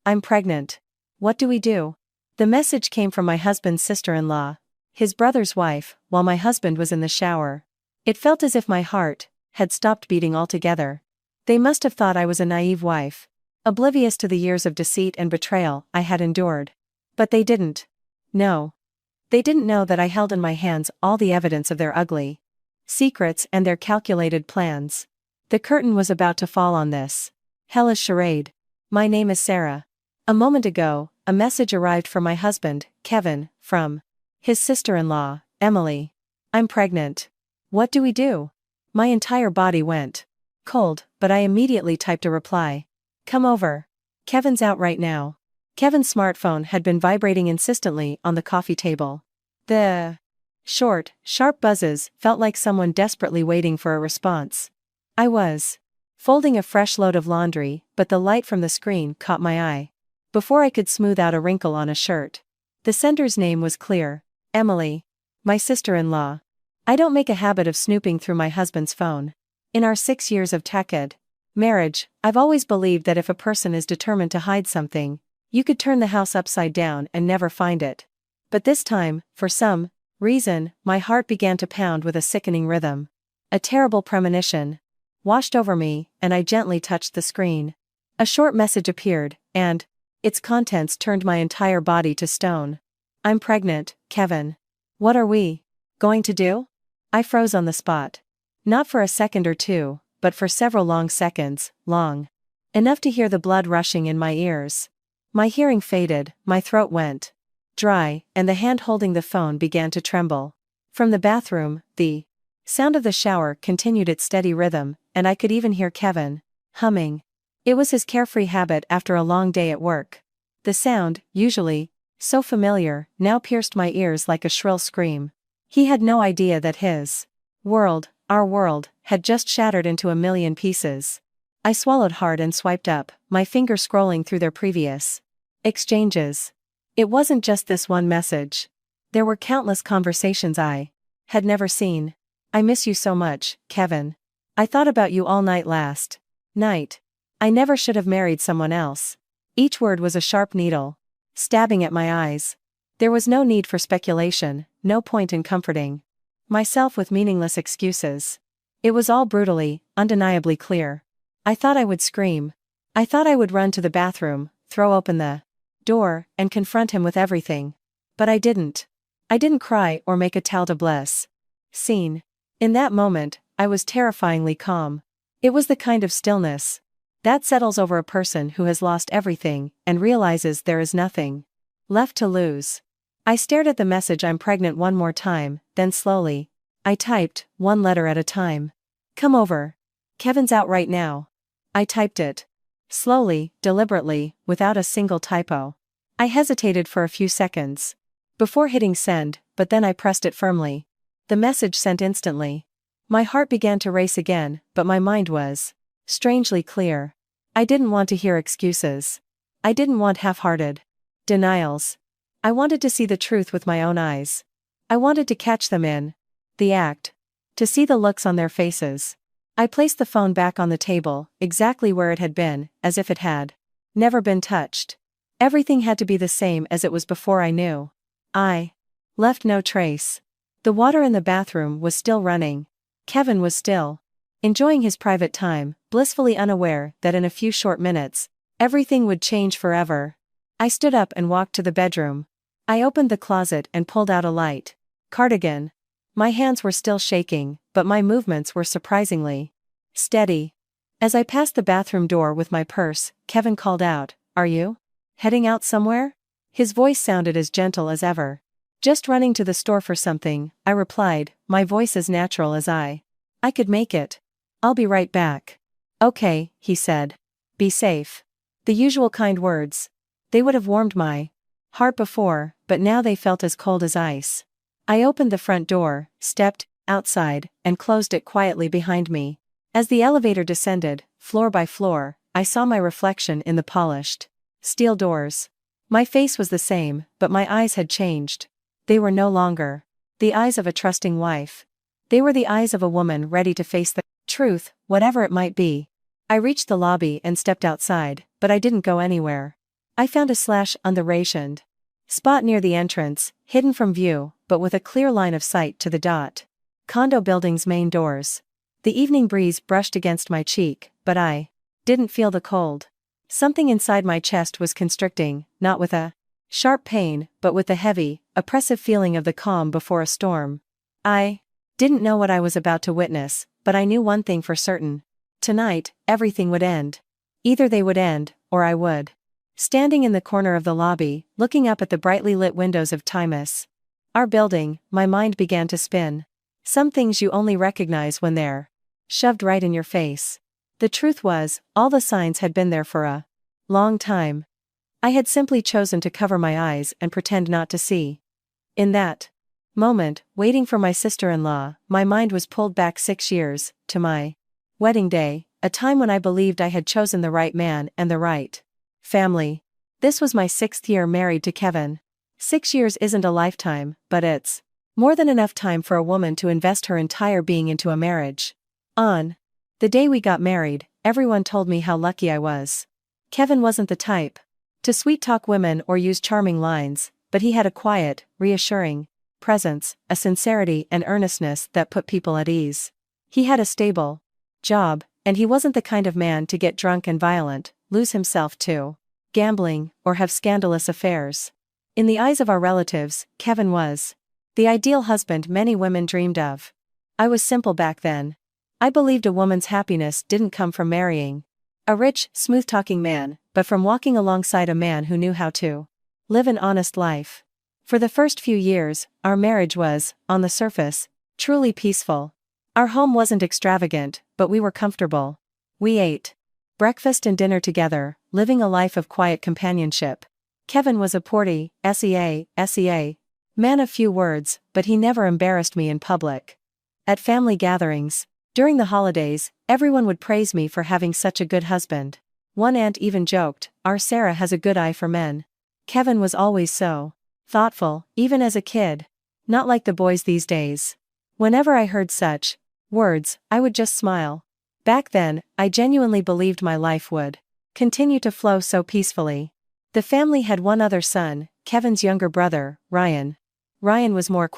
I'm pregnant. What do we do? The message came from my husband's sister-in-law, his brother's wife, while my husband was in the shower. It felt as if my heart had stopped beating altogether. They must have thought I was a naive wife, oblivious to the years of deceit and betrayal I had endured. But they didn't. No. They didn't know that I held in my hands all the evidence of their ugly secrets and their calculated plans. The curtain was about to fall on this hellish charade. My name is Sarah. A moment ago, a message arrived from my husband, Kevin, from his sister-in-law, Emily. I'm pregnant. What do we do? My entire body went cold, but I immediately typed a reply. Come over. Kevin's out right now. Kevin's smartphone had been vibrating insistently on the coffee table. The short, sharp buzzes felt like someone desperately waiting for a response. I was folding a fresh load of laundry, but the light from the screen caught my eye. Before I could smooth out a wrinkle on a shirt, the sender's name was clear. Emily. My sister-in-law. I don't make a habit of snooping through my husband's phone. In our 6 years of tacit marriage, I've always believed that if a person is determined to hide something, you could turn the house upside down and never find it. But this time, for some reason, my heart began to pound with a sickening rhythm. A terrible premonition washed over me, and I gently touched the screen. A short message appeared, and its contents turned my entire body to stone. I'm pregnant, Kevin. What are we going to do? I froze on the spot. Not for a second or two, but for several long seconds, long enough to hear the blood rushing in my ears. My hearing faded, my throat went dry, and the hand holding the phone began to tremble. From the bathroom, the sound of the shower continued its steady rhythm, and I could even hear Kevin humming. It was his carefree habit after a long day at work. The sound, usually so familiar, now pierced my ears like a shrill scream. He had no idea that his world, our world, had just shattered into a million pieces. I swallowed hard and swiped up, my finger scrolling through their previous exchanges. It wasn't just this one message. There were countless conversations I had never seen. I miss you so much, Kevin. I thought about you all night last night. I never should have married someone else. Each word was a sharp needle, stabbing at my eyes. There was no need for speculation, no point in comforting myself with meaningless excuses. It was all brutally, undeniably clear. I thought I would scream. I thought I would run to the bathroom, throw open the door, and confront him with everything. But I didn't. I didn't cry or make a tell de blesse scene. In that moment, I was terrifyingly calm. It was the kind of stillness that settles over a person who has lost everything and realizes there is nothing left to lose. I stared at the message "I'm pregnant" one more time, then slowly, I typed, one letter at a time. Come over. Kevin's out right now. I typed it. Slowly, deliberately, without a single typo. I hesitated for a few seconds before hitting send, but then I pressed it firmly. The message sent instantly. My heart began to race again, but my mind was strangely clear. I didn't want to hear excuses. I didn't want half-hearted denials. I wanted to see the truth with my own eyes. I wanted to catch them in the act. To see the looks on their faces. I placed the phone back on the table, exactly where it had been, as if it had never been touched. Everything had to be the same as it was before I knew. I left no trace. The water in the bathroom was still running. Kevin was still enjoying his private time, blissfully unaware that in a few short minutes, everything would change forever. I stood up and walked to the bedroom. I opened the closet and pulled out a light cardigan. My hands were still shaking, but my movements were surprisingly steady. As I passed the bathroom door with my purse, Kevin called out, "Are you heading out somewhere?" His voice sounded as gentle as ever. "Just running to the store for something," I replied, my voice as natural as I could make it. "I'll be right back." "Okay," he said. "Be safe." The usual kind words. They would have warmed my heart before, but now they felt as cold as ice. I opened the front door, stepped outside, and closed it quietly behind me. As the elevator descended, floor by floor, I saw my reflection in the polished steel doors. My face was the same, but my eyes had changed. They were no longer the eyes of a trusting wife. They were the eyes of a woman ready to face the truth, whatever it might be. I reached the lobby and stepped outside, but I didn't go anywhere. I found a slash on the rationed spot near the entrance, hidden from view, but with a clear line of sight to the condo building's main doors. The evening breeze brushed against my cheek, but I didn't feel the cold. Something inside my chest was constricting, not with a sharp pain, but with the heavy, oppressive feeling of the calm before a storm. I didn't know what I was about to witness, but I knew one thing for certain. Tonight, everything would end. Either they would end, or I would. Standing in the corner of the lobby, looking up at the brightly lit windows of Timus, our building, my mind began to spin. Some things you only recognize when they're shoved right in your face. The truth was, all the signs had been there for a long time. I had simply chosen to cover my eyes and pretend not to see. In that moment, waiting for my sister-in-law, my mind was pulled back 6 years, to my wedding day, a time when I believed I had chosen the right man and the right family. This was my 6th year married to Kevin. 6 years isn't a lifetime, but it's more than enough time for a woman to invest her entire being into a marriage. On the day we got married, everyone told me how lucky I was. Kevin wasn't the type to sweet-talk women or use charming lines, but he had a quiet, reassuring presence, a sincerity and earnestness that put people at ease. He had a stable job, and he wasn't the kind of man to get drunk and violent, lose himself to gambling, or have scandalous affairs. In the eyes of our relatives, Kevin was the ideal husband many women dreamed of. I was simple back then. I believed a woman's happiness didn't come from marrying a rich, smooth-talking man, but from walking alongside a man who knew how to live an honest life. For the first few years, our marriage was, on the surface, truly peaceful. Our home wasn't extravagant, but we were comfortable. We ate breakfast and dinner together, living a life of quiet companionship. Kevin was a porty, SEA, man of few words, but he never embarrassed me in public. At family gatherings, during the holidays, everyone would praise me for having such a good husband. One aunt even joked, "Our Sarah has a good eye for men." Kevin was always so thoughtful, even as a kid. Not like the boys these days. Whenever I heard such words, I would just smile. Back then, I genuinely believed my life would continue to flow so peacefully. The family had one other son, Kevin's younger brother, Ryan. Ryan was more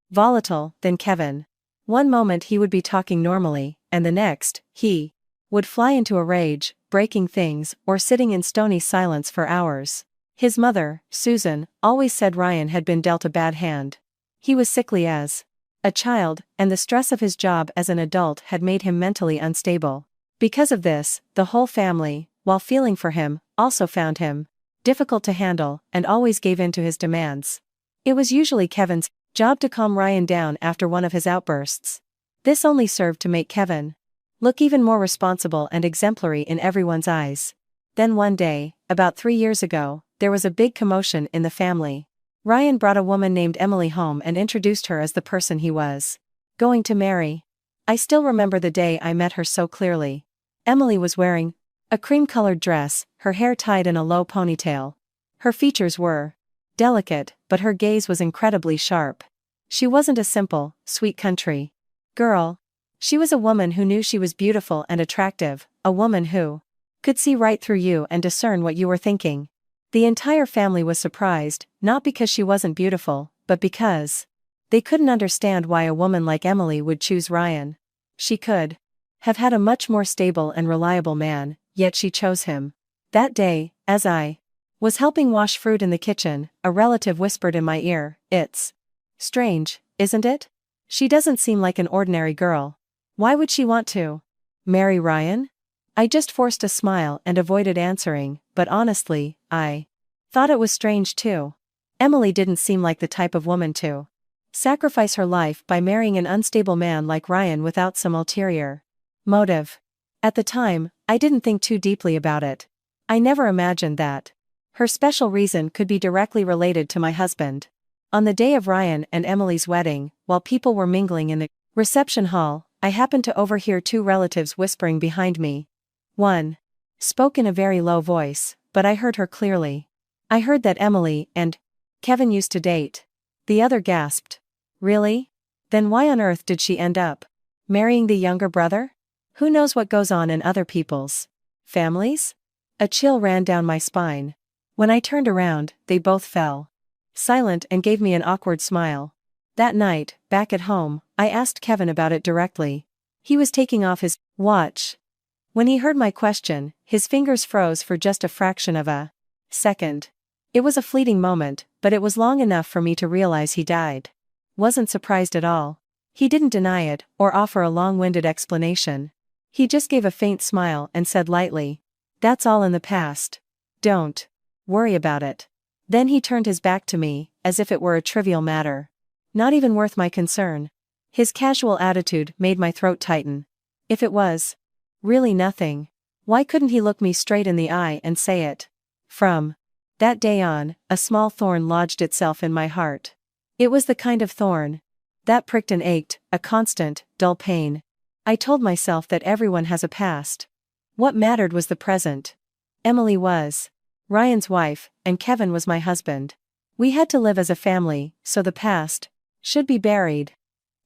volatile than Kevin. One moment he would be talking normally, and the next, he would fly into a rage, breaking things, or sitting in stony silence for hours. His mother, Susan, always said Ryan had been dealt a bad hand. He was sickly as a child, and the stress of his job as an adult had made him mentally unstable. Because of this, the whole family, while feeling for him, also found him difficult to handle, and always gave in to his demands. It was usually Kevin's job to calm Ryan down after one of his outbursts. This only served to make Kevin look even more responsible and exemplary in everyone's eyes. Then one day, about 3 years ago, there was a big commotion in the family. Ryan brought a woman named Emily home and introduced her as the person he was going to marry. I still remember the day I met her so clearly. Emily was wearing a cream-colored dress, her hair tied in a low ponytail. Her features were delicate, but her gaze was incredibly sharp. She wasn't a simple, sweet country girl. She was a woman who knew she was beautiful and attractive, a woman who could see right through you and discern what you were thinking. The entire family was surprised, not because she wasn't beautiful, but because they couldn't understand why a woman like Emily would choose Ryan. She could have had a much more stable and reliable man, yet she chose him. That day, as I was helping wash fruit in the kitchen, a relative whispered in my ear, "It's strange, isn't it? She doesn't seem like an ordinary girl. Why would she want to marry Ryan?" I just forced a smile and avoided answering, but honestly, I thought it was strange too. Emily didn't seem like the type of woman to sacrifice her life by marrying an unstable man like Ryan without some ulterior motive. At the time, I didn't think too deeply about it. I never imagined that her special reason could be directly related to my husband. On the day of Ryan and Emily's wedding, while people were mingling in the reception hall, I happened to overhear 2 relatives whispering behind me. One spoke in a very low voice, but I heard her clearly. I heard that Emily and Kevin used to date. The other gasped. Really? Then why on earth did she end up marrying the younger brother? Who knows what goes on in other people's families? A chill ran down my spine. When I turned around, they both fell silent and gave me an awkward smile. That night, back at home, I asked Kevin about it directly. He was taking off his watch. When he heard my question, his fingers froze for just a fraction of a second. It was a fleeting moment, but it was long enough for me to realize he died. Wasn't surprised at all. He didn't deny it, or offer a long-winded explanation. He just gave a faint smile and said lightly, "That's all in the past. Don't worry about it." Then he turned his back to me, as if it were a trivial matter. Not even worth my concern. His casual attitude made my throat tighten. If it was really nothing, why couldn't he look me straight in the eye and say it? From that day on, a small thorn lodged itself in my heart. It was the kind of thorn that pricked and ached, a constant, dull pain. I told myself that everyone has a past. What mattered was the present. Emily was Ryan's wife, and Kevin was my husband. We had to live as a family, so the past should be buried.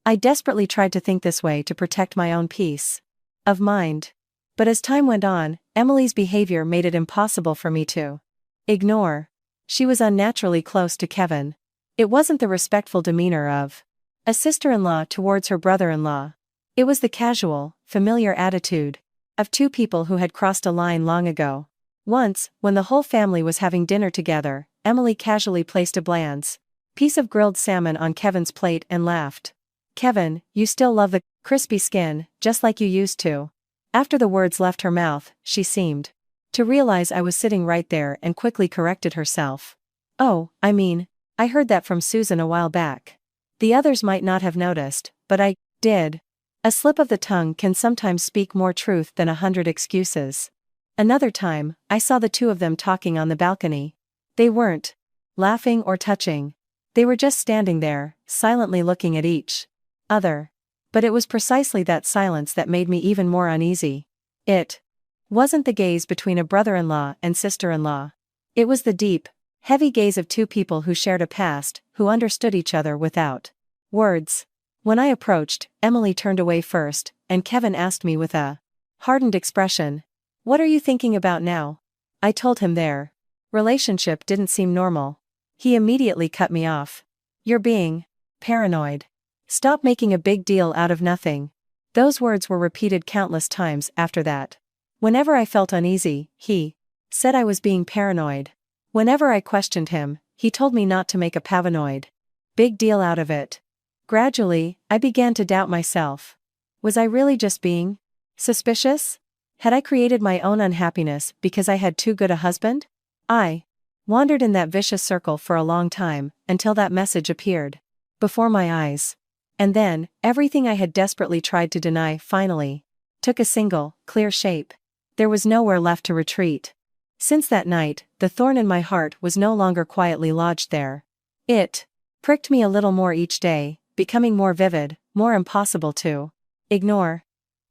I desperately tried to think this way to protect my own peace of mind. But as time went on, Emily's behavior made it impossible for me to ignore. She was unnaturally close to Kevin. It wasn't the respectful demeanor of a sister-in-law towards her brother-in-law. It was the casual, familiar attitude of two people who had crossed a line long ago. Once, when the whole family was having dinner together, Emily casually placed a bland piece of grilled salmon on Kevin's plate and laughed. "Kevin, you still love the crispy skin, just like you used to." After the words left her mouth, she seemed to realize I was sitting right there and quickly corrected herself. "Oh, I mean, I heard that from Susan a while back." The others might not have noticed, but I did. A slip of the tongue can sometimes speak more truth than 100 excuses. Another time, I saw the two of them talking on the balcony. They weren't laughing or touching. They were just standing there, silently looking at each other. But it was precisely that silence that made me even more uneasy. It wasn't the gaze between a brother-in-law and sister-in-law. It was the deep, heavy gaze of two people who shared a past, who understood each other without words. When I approached, Emily turned away first, and Kevin asked me with a hardened expression, "What are you thinking about now?" I told him their relationship didn't seem normal. He immediately cut me off. "You're being paranoid. Stop making a big deal out of nothing." Those words were repeated countless times after that. Whenever I felt uneasy, he said I was being paranoid. Whenever I questioned him, he told me not to make a paranoid big deal out of it. Gradually, I began to doubt myself. Was I really just being suspicious? Had I created my own unhappiness because I had too good a husband? I wandered in that vicious circle for a long time, until that message appeared before my eyes. And then, everything I had desperately tried to deny finally took a single, clear shape. There was nowhere left to retreat. Since that night, the thorn in my heart was no longer quietly lodged there. It pricked me a little more each day, becoming more vivid, more impossible to ignore.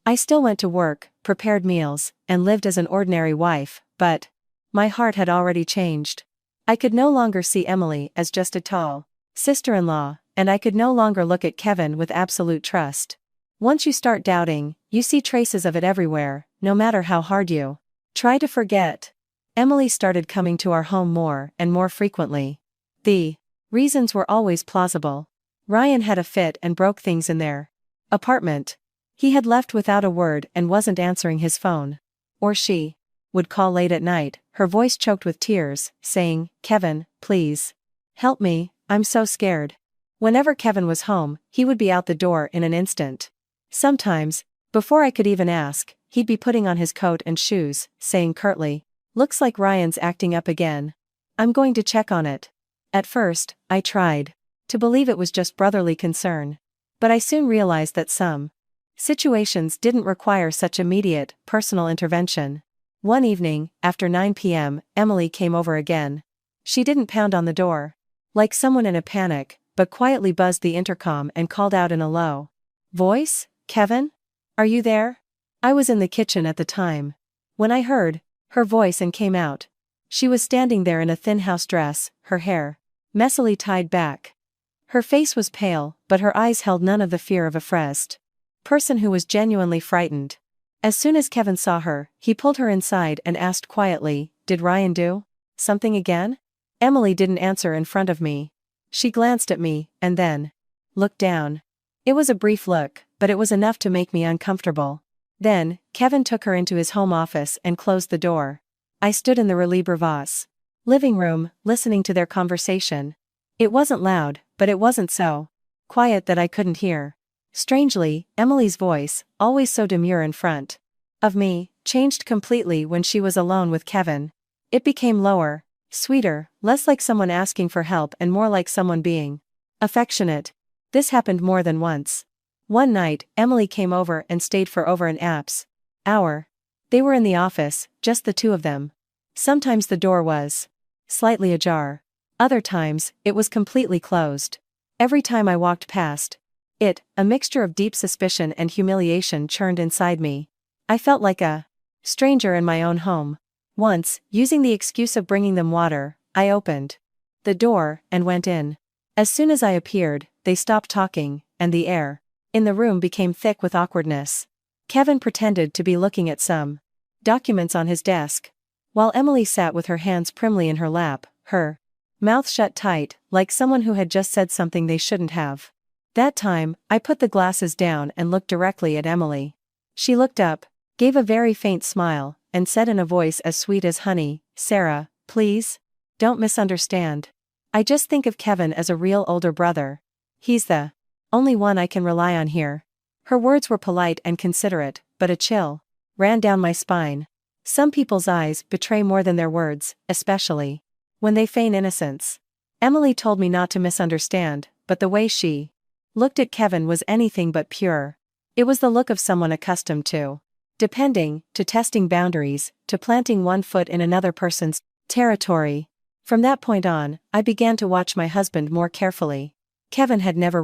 I still went to work, prepared meals, and lived as an ordinary wife, but my heart had already changed. I could no longer see Emily as just a tall sister-in-law, and I could no longer look at Kevin with absolute trust. Once you start doubting, you see traces of it everywhere, no matter how hard you try to forget. Emily started coming to our home more and more frequently. The reasons were always plausible. Ryan had a fit and broke things in their apartment. He had left without a word and wasn't answering his phone. Or she would call late at night, her voice choked with tears, saying, "Kevin, please help me, I'm so scared." Whenever Kevin was home, he would be out the door in an instant. Sometimes, before I could even ask, he'd be putting on his coat and shoes, saying curtly, "Looks like Ryan's acting up again. I'm going to check on it." At first, I tried to believe it was just brotherly concern. But I soon realized that some situations didn't require such immediate, personal intervention. One evening, after 9 p.m., Emily came over again. She didn't pound on the door like someone in a panic, but quietly buzzed the intercom and called out in a low voice, "Kevin? Are you there?" I was in the kitchen at the time. When I heard her voice and came out, she was standing there in a thin house dress, her hair messily tied back. Her face was pale, but her eyes held none of the fear of a frightened person who was genuinely frightened. As soon as Kevin saw her, he pulled her inside and asked quietly, "Did Ryan do Something again? Emily didn't answer in front of me. She glanced at me, and then looked down. It was a brief look, but it was enough to make me uncomfortable. Then, Kevin took her into his home office and closed the door. I stood in the Relibre Vos living room, listening to their conversation. It wasn't loud, but it wasn't so quiet that I couldn't hear. Strangely, Emily's voice, always so demure in front of me, changed completely when she was alone with Kevin. It became lower, sweeter, less like someone asking for help and more like someone being affectionate. This happened more than once. One night, Emily came over and stayed for over an hour. They were in the office, just the two of them. Sometimes the door was slightly ajar. Other times, it was completely closed. Every time I walked past it, a mixture of deep suspicion and humiliation churned inside me. I felt like a stranger in my own home. Once, using the excuse of bringing them water, I opened the door and went in. As soon as I appeared, they stopped talking, and the air in the room became thick with awkwardness. Kevin pretended to be looking at some documents on his desk, while Emily sat with her hands primly in her lap, her mouth shut tight, like someone who had just said something they shouldn't have. That time, I put the glasses down and looked directly at Emily. She looked up, gave a very faint smile, and said in a voice as sweet as honey, "Sarah, please? Don't misunderstand. I just think of Kevin as a real older brother. He's the only one I can rely on here." Her words were polite and considerate, but a chill ran down my spine. Some people's eyes betray more than their words, especially when they feign innocence. Emily told me not to misunderstand, but the way she looked at Kevin was anything but pure. It was the look of someone accustomed to depending, to testing boundaries, to planting one foot in another person's territory. From that point on, I began to watch my husband more carefully. Kevin had never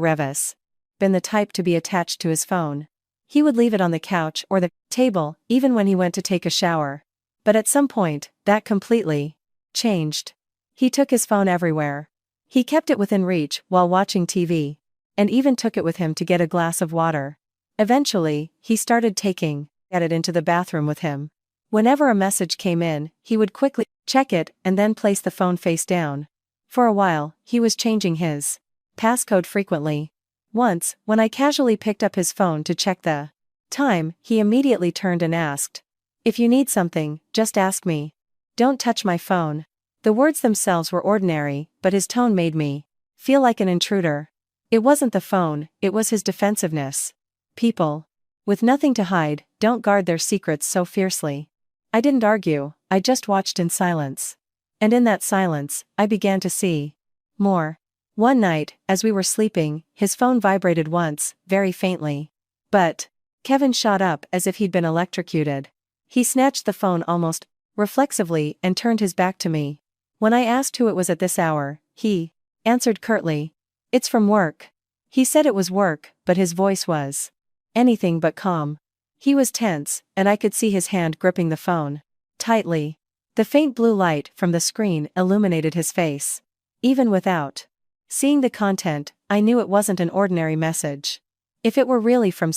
been the type to be attached to his phone. He would leave it on the couch or the table, even when he went to take a shower. But at some point, that completely changed. He took his phone everywhere. He kept it within reach while watching TV, and even took it with him to get a glass of water. Eventually, he started taking it into the bathroom with him. Whenever a message came in, he would quickly check it and then place the phone face down. For a while, he was changing his passcode frequently. Once, when I casually picked up his phone to check the time, he immediately turned and asked, "If you need something, just ask me. Don't touch my phone." The words themselves were ordinary, but his tone made me feel like an intruder. It wasn't the phone, it was his defensiveness. People with nothing to hide don't guard their secrets so fiercely. I didn't argue, I just watched in silence. And in that silence, I began to see more. One night, as we were sleeping, his phone vibrated once, very faintly. But Kevin shot up as if he'd been electrocuted. He snatched the phone almost reflexively and turned his back to me. When I asked who it was at this hour, he answered curtly, "It's from work." He said it was work, but his voice was anything but calm. He was tense, and I could see his hand gripping the phone tightly. The faint blue light from the screen illuminated his face. Even without seeing the content, I knew it wasn't an ordinary message. If it were really from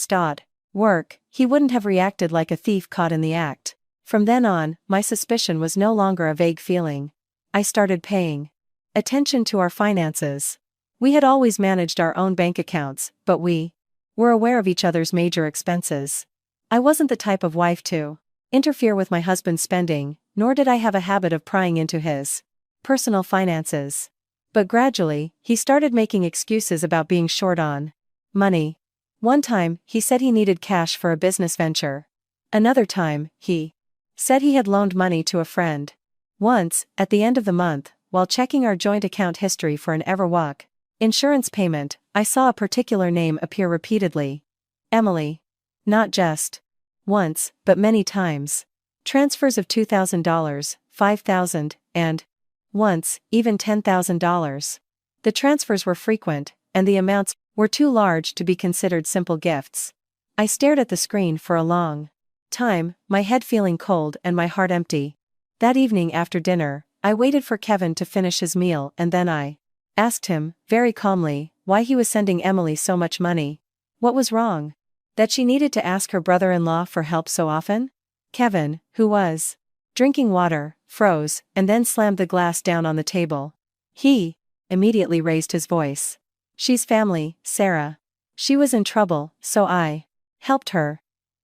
work, he wouldn't have reacted like a thief caught in the act. From then on, my suspicion was no longer a vague feeling. I started paying attention to our finances. We had always managed our own bank accounts, but we were aware of each other's major expenses. I wasn't the type of wife to interfere with my husband's spending, nor did I have a habit of prying into his personal finances. But gradually, he started making excuses about being short on money. One time, he said he needed cash for a business venture. Another time, he said he had loaned money to a friend. Once, at the end of the month, while checking our joint account history for an Everwalk insurance payment, I saw a particular name appear repeatedly. Emily. Not just once, but many times. Transfers of $2,000, $5,000, and once, even $10,000. The transfers were frequent, and the amounts were too large to be considered simple gifts. I stared at the screen for a long time, my head feeling cold and my heart empty. That evening after dinner, I waited for Kevin to finish his meal and then I asked him, very calmly, why he was sending Emily so much money. What was wrong? That she needed to ask her brother-in-law for help so often? Kevin, who was drinking water, froze, and then slammed the glass down on the table. He immediately raised his voice. She's family, Sarah. She was in trouble, so I helped her.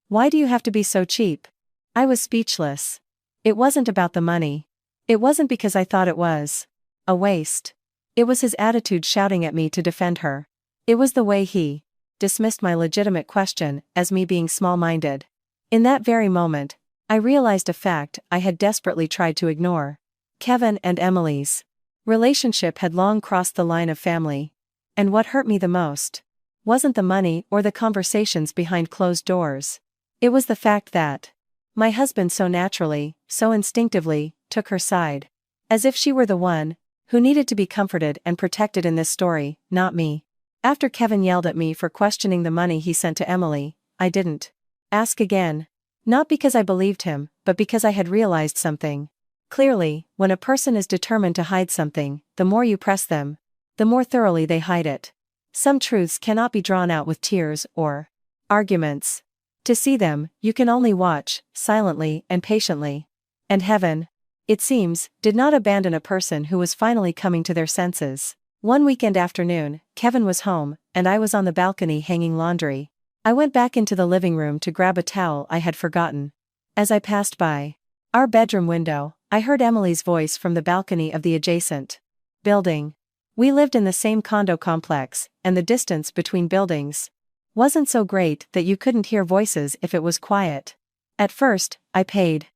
Why do you have to be so cheap? I was speechless. It wasn't about the money. It wasn't because I thought it was a waste. It was his attitude shouting at me to defend her. It was the way he dismissed my legitimate question as me being small-minded. In that very moment, I realized a fact I had desperately tried to ignore. Kevin and Emily's relationship had long crossed the line of family. And what hurt me the most wasn't the money or the conversations behind closed doors. It was the fact that my husband so naturally, so instinctively, took her side. As if she were the one who needed to be comforted and protected in this story, not me. After Kevin yelled at me for questioning the money he sent to Emily, I didn't ask again. Not because I believed him, but because I had realized something. Clearly, when a person is determined to hide something, the more you press them, the more thoroughly they hide it. Some truths cannot be drawn out with tears or arguments. To see them, you can only watch, silently and patiently. And heaven, it seems, did not abandon a person who was finally coming to their senses. One weekend afternoon, Kevin was home, and I was on the balcony hanging laundry. I went back into the living room to grab a towel I had forgotten. As I passed by our bedroom window, I heard Emily's voice from the balcony of the adjacent building. We lived in the same condo complex, and the distance between buildings wasn't so great that you couldn't hear voices if it was quiet. At first, I paid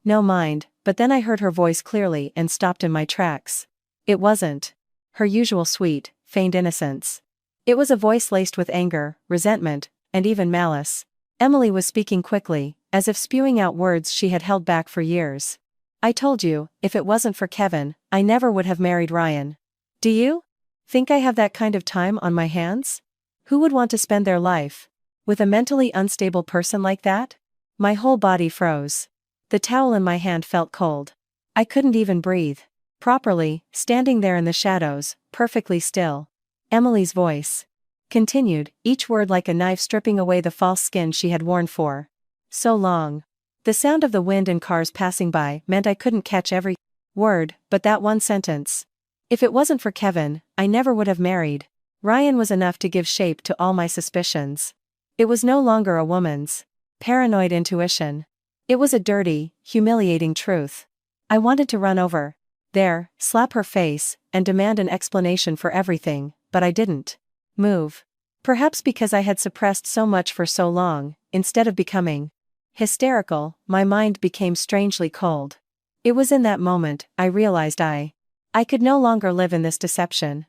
no mind, but then I heard her voice clearly and stopped in my tracks. It wasn't her usual sweet, feigned innocence. It was a voice laced with anger, resentment, and even malice. Emily was speaking quickly, as if spewing out words she had held back for years. I told you, if it wasn't for Kevin, I never would have married Ryan. Do you think I have that kind of time on my hands? Who would want to spend their life with a mentally unstable person like that? My whole body froze. The towel in my hand felt cold. I couldn't even breathe properly, standing there in the shadows, perfectly still. Emily's voice continued, each word like a knife stripping away the false skin she had worn for so long. The sound of the wind and cars passing by meant I couldn't catch every word, but that one sentence. If it wasn't for Kevin, I never would have married Ryan was enough to give shape to all my suspicions. It was no longer a woman's paranoid intuition. It was a dirty, humiliating truth. I wanted to run over there, slap her face, and demand an explanation for everything, but I didn't move. Perhaps because I had suppressed so much for so long, instead of becoming hysterical, my mind became strangely cold. It was in that moment I realized I could no longer live in this deception.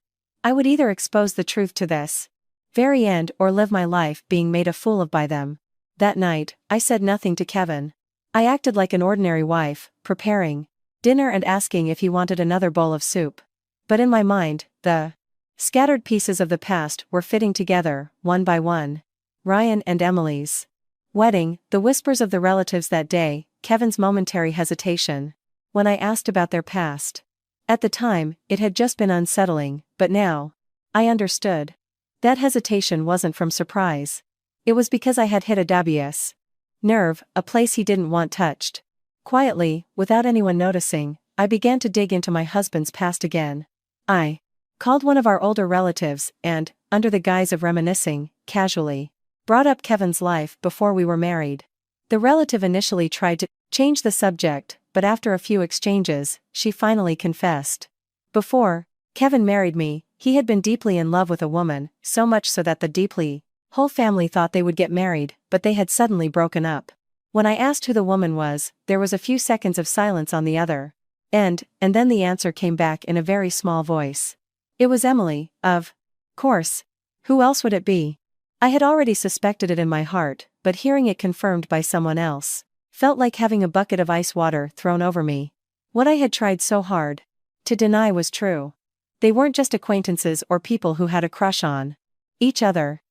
I would either expose the truth to this very end or live my life being made a fool of by them. That night, I said nothing to Kevin. I acted like an ordinary wife, preparing dinner and asking if he wanted another bowl of soup. But in my mind, the scattered pieces of the past were fitting together, one by one. Ryan and Emily's wedding, the whispers of the relatives that day, Kevin's momentary hesitation when I asked about their past. At the time, it had just been unsettling, but now I understood. That hesitation wasn't from surprise. It was because I had hit a dubious nerve, a place he didn't want touched. Quietly, without anyone noticing, I began to dig into my husband's past again. I called one of our older relatives and, under the guise of reminiscing, casually brought up Kevin's life before we were married. The relative initially tried to change the subject, but after a few exchanges, she finally confessed. Before Kevin married me, he had been deeply in love with a woman, so much so that the whole family thought they would get married, but they had suddenly broken up. When I asked who the woman was, there was a few seconds of silence on the other end, and then the answer came back in a very small voice. It was Emily, of course. Who else would it be? I had already suspected it in my heart, but hearing it confirmed by someone else felt like having a bucket of ice water thrown over me. What I had tried so hard to deny was true. They weren't just acquaintances or people who had a crush on each other.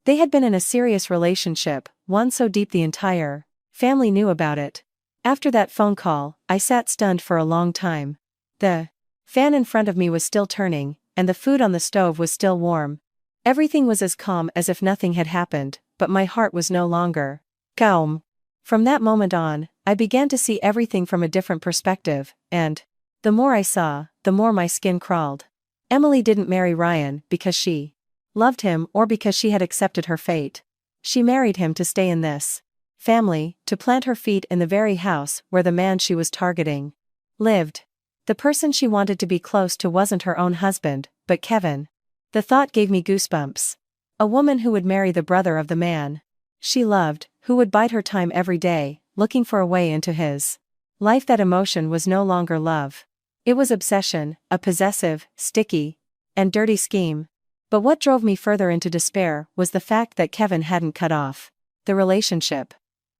They had been in a serious relationship, one so deep the entire family knew about it. After that phone call, I sat stunned for a long time. The fan in front of me was still turning, and the food on the stove was still warm. Everything was as calm as if nothing had happened, but my heart was no longer calm. From that moment on, I began to see everything from a different perspective, and the more I saw, the more my skin crawled. Emily didn't marry Ryan because she loved him or because she had accepted her fate. She married him to stay in this family, to plant her feet in the very house where the man she was targeting lived. The person she wanted to be close to wasn't her own husband, but Kevin. The thought gave me goosebumps. A woman who would marry the brother of the man she loved, who would bide her time every day, looking for a way into his life. That emotion was no longer love. It was obsession, a possessive, sticky, and dirty scheme. But what drove me further into despair was the fact that Kevin hadn't cut off the relationship.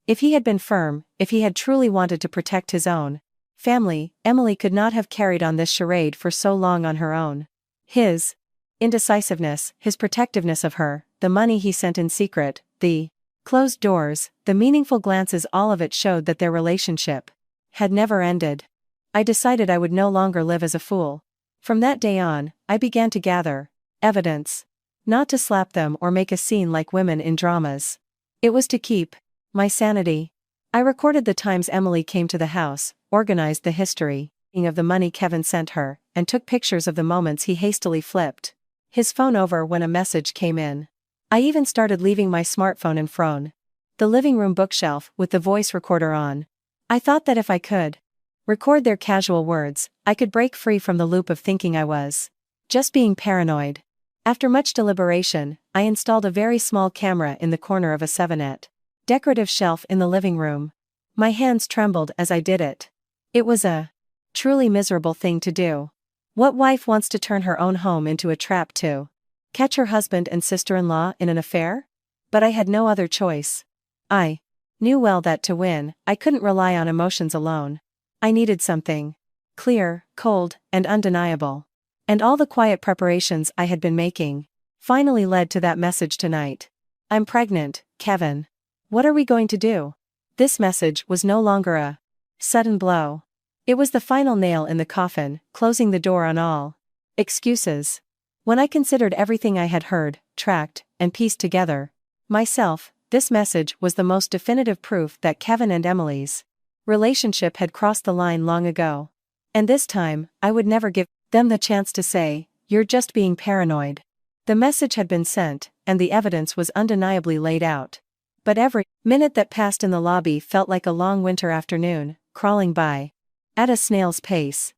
If he had been firm, if he had truly wanted to protect his own family, Emily could not have carried on this charade for so long on her own. His indecisiveness, his protectiveness of her, the money he sent in secret, the closed doors, the meaningful glances, all of it showed that their relationship had never ended. I decided I would no longer live as a fool. From that day on, I began to gather evidence. Not to slap them or make a scene like women in dramas. It was to keep my sanity. I recorded the times Emily came to the house, organized the history of the money Kevin sent her, and took pictures of the moments he hastily flipped his phone over when a message came in. I even started leaving my smartphone in the living room bookshelf with the voice recorder on. I thought that if I could record their casual words, I could break free from the loop of thinking I was just being paranoid. After much deliberation, I installed a very small camera in the corner of a 7-foot decorative shelf in the living room. My hands trembled as I did it. It was a truly miserable thing to do. What wife wants to turn her own home into a trap to catch her husband and sister-in-law in an affair? But I had no other choice. I knew well that to win, I couldn't rely on emotions alone. I needed something clear, cold, and undeniable. And all the quiet preparations I had been making finally led to that message tonight. I'm pregnant, Kevin. What are we going to do? This message was no longer a sudden blow. It was the final nail in the coffin, closing the door on all excuses. When I considered everything I had heard, tracked, and pieced together myself, this message was the most definitive proof that Kevin and Emily's relationship had crossed the line long ago. And this time, I would never give them the chance to say, "You're just being paranoid." The message had been sent, and the evidence was undeniably laid out. But every minute that passed in the lobby felt like a long winter afternoon, crawling by at a snail's pace.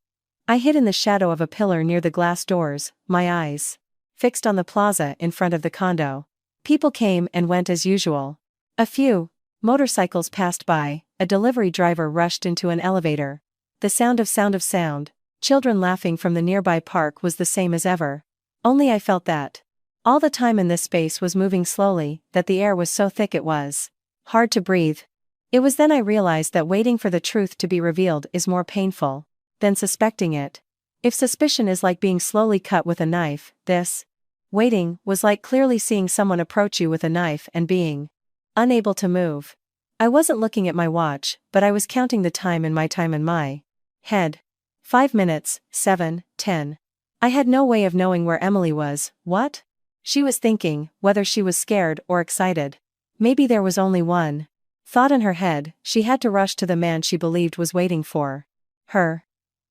I hid in the shadow of a pillar near the glass doors, my eyes fixed on the plaza in front of the condo. People came and went as usual. A few motorcycles passed by, a delivery driver rushed into an elevator. The sound of sound, children laughing from the nearby park was the same as ever. Only I felt that all the time in this space was moving slowly, that the air was so thick it was hard to breathe. It was then I realized that waiting for the truth to be revealed is more painful than suspecting it. If suspicion is like being slowly cut with a knife, this waiting was like clearly seeing someone approach you with a knife and being unable to move. I wasn't looking at my watch, but I was counting the time in my head. 5 minutes, 7, 10. I had no way of knowing where Emily was, what she was thinking, whether she was scared or excited. Maybe there was only one thought in her head: she had to rush to the man she believed was waiting for her.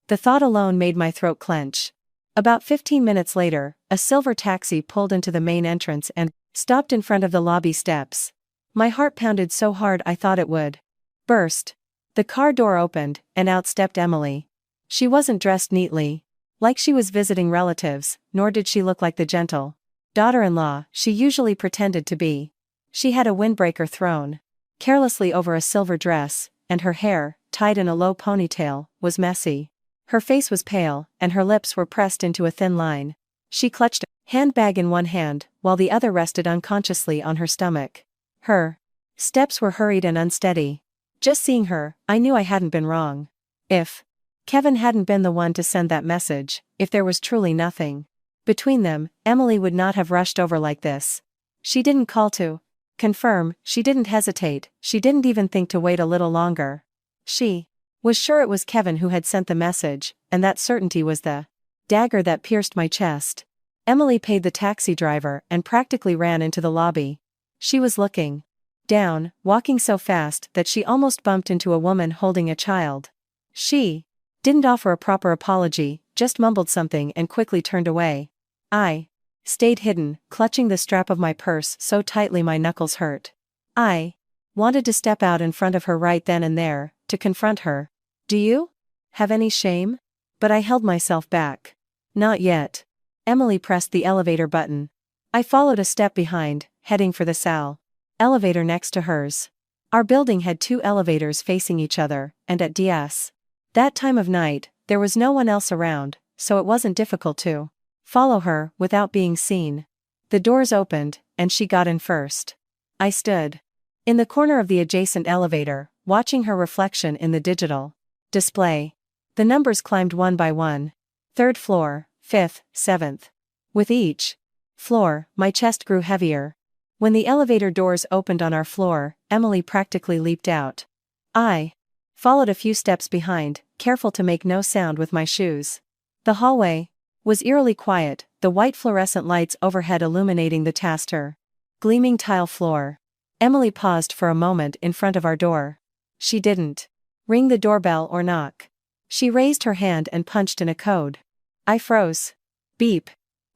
The thought alone made my throat clench. About 15 minutes later, a silver taxi pulled into the main entrance and stopped in front of the lobby steps. My heart pounded so hard I thought it would burst. The car door opened, and out stepped Emily. She wasn't dressed neatly, like she was visiting relatives, nor did she look like the gentle daughter-in-law she usually pretended to be. She had a windbreaker thrown carelessly over a silver dress, and her hair, tied in a low ponytail, was messy. Her face was pale, and her lips were pressed into a thin line. She clutched a handbag in one hand, while the other rested unconsciously on her stomach. Her steps were hurried and unsteady. Just seeing her, I knew I hadn't been wrong. If Kevin hadn't been the one to send that message, if there was truly nothing between them, Emily would not have rushed over like this. She didn't call to confirm, she didn't hesitate, she didn't even think to wait a little longer. She was sure it was Kevin who had sent the message, and that certainty was the dagger that pierced my chest. Emily paid the taxi driver and practically ran into the lobby. She was looking down, walking so fast that she almost bumped into a woman holding a child. She didn't offer a proper apology, just mumbled something and quickly turned away. I stayed hidden, clutching the strap of my purse so tightly my knuckles hurt. I wanted to step out in front of her right then and there, to confront her. Do you have any shame? But I held myself back. Not yet. Emily pressed the elevator button. I followed a step behind, heading for the elevator next to hers. Our building had 2 elevators facing each other, and at that time of night, there was no one else around, so it wasn't difficult to follow her without being seen. The doors opened, and she got in first. I stood in the corner of the adjacent elevator, watching her reflection in the digital display. The numbers climbed one by one. 3rd floor, 5th, 7th. With each floor, my chest grew heavier. When the elevator doors opened on our floor, Emily practically leaped out. I followed a few steps behind, careful to make no sound with my shoes. The hallway was eerily quiet, the white fluorescent lights overhead illuminating the gleaming tile floor. Emily paused for a moment in front of our door. She didn't ring the doorbell or knock. She raised her hand and punched in a code. I froze. Beep.